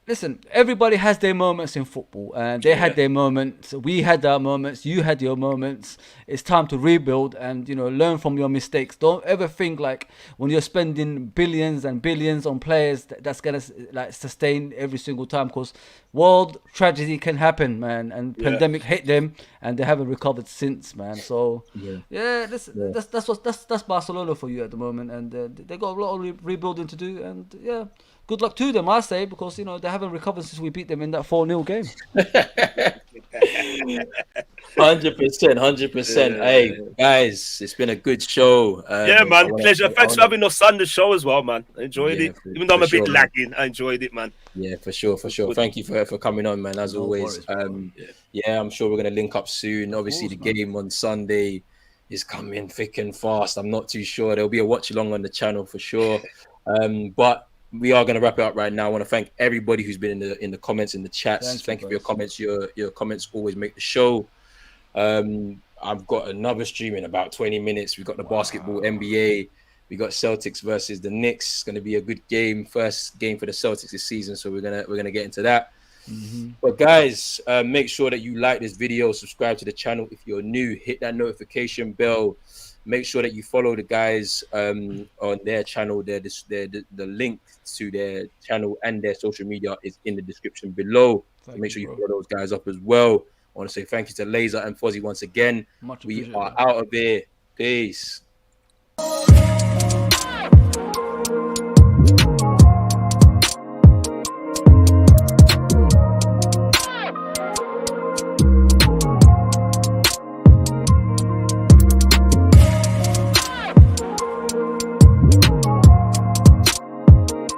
listen, everybody has their moments in football, and they had their moments. We had our moments. You had your moments. It's time to rebuild and, you know, learn from your mistakes. Don't ever think like when you're spending billions and billions on players that's gonna like sustain every single time, because world tragedy can happen, man, and pandemic hit them and they haven't recovered since, man. So that's Barcelona for you at the moment, and they got a lot of rebuilding to do, and good luck to them, I say, because you know they haven't recovered since we beat them in that 4-0 game. 100%, 100%. Hey guys, it's been a good show. Yeah, I man, wanna, pleasure. I Thanks for wanna, having us on the show as well, man. I enjoyed yeah, it. Even though I'm for a bit sure, man. lagging, I enjoyed it, man. Yeah, for sure, for sure. Good. Thank you for coming on, man. As No always. worries, bro. Yeah, I'm sure we're gonna link up soon. Obviously, course, the man. game on Sunday is coming thick and fast. I'm not too sure. There'll be a watch along on the channel for sure. But we are gonna wrap it up right now. I want to thank everybody who's been in the comments, in the chats. Thank you for your guys. comments. Your comments always make the show. I've got another stream in about 20 minutes. We've got the basketball NBA. We got Celtics versus the Knicks. It's going to be a good game. First game for the Celtics this season. So we're gonna get into that. But guys, make sure that you like this video, subscribe to the channel if you're new, hit that notification bell. Make sure that you follow the guys on their channel. The link to their channel and their social media is in the description below. So make sure you follow those guys up as well. I want to say thank you to Laser and Fozzy once again. Much We appreciated, are man. out of here. Peace.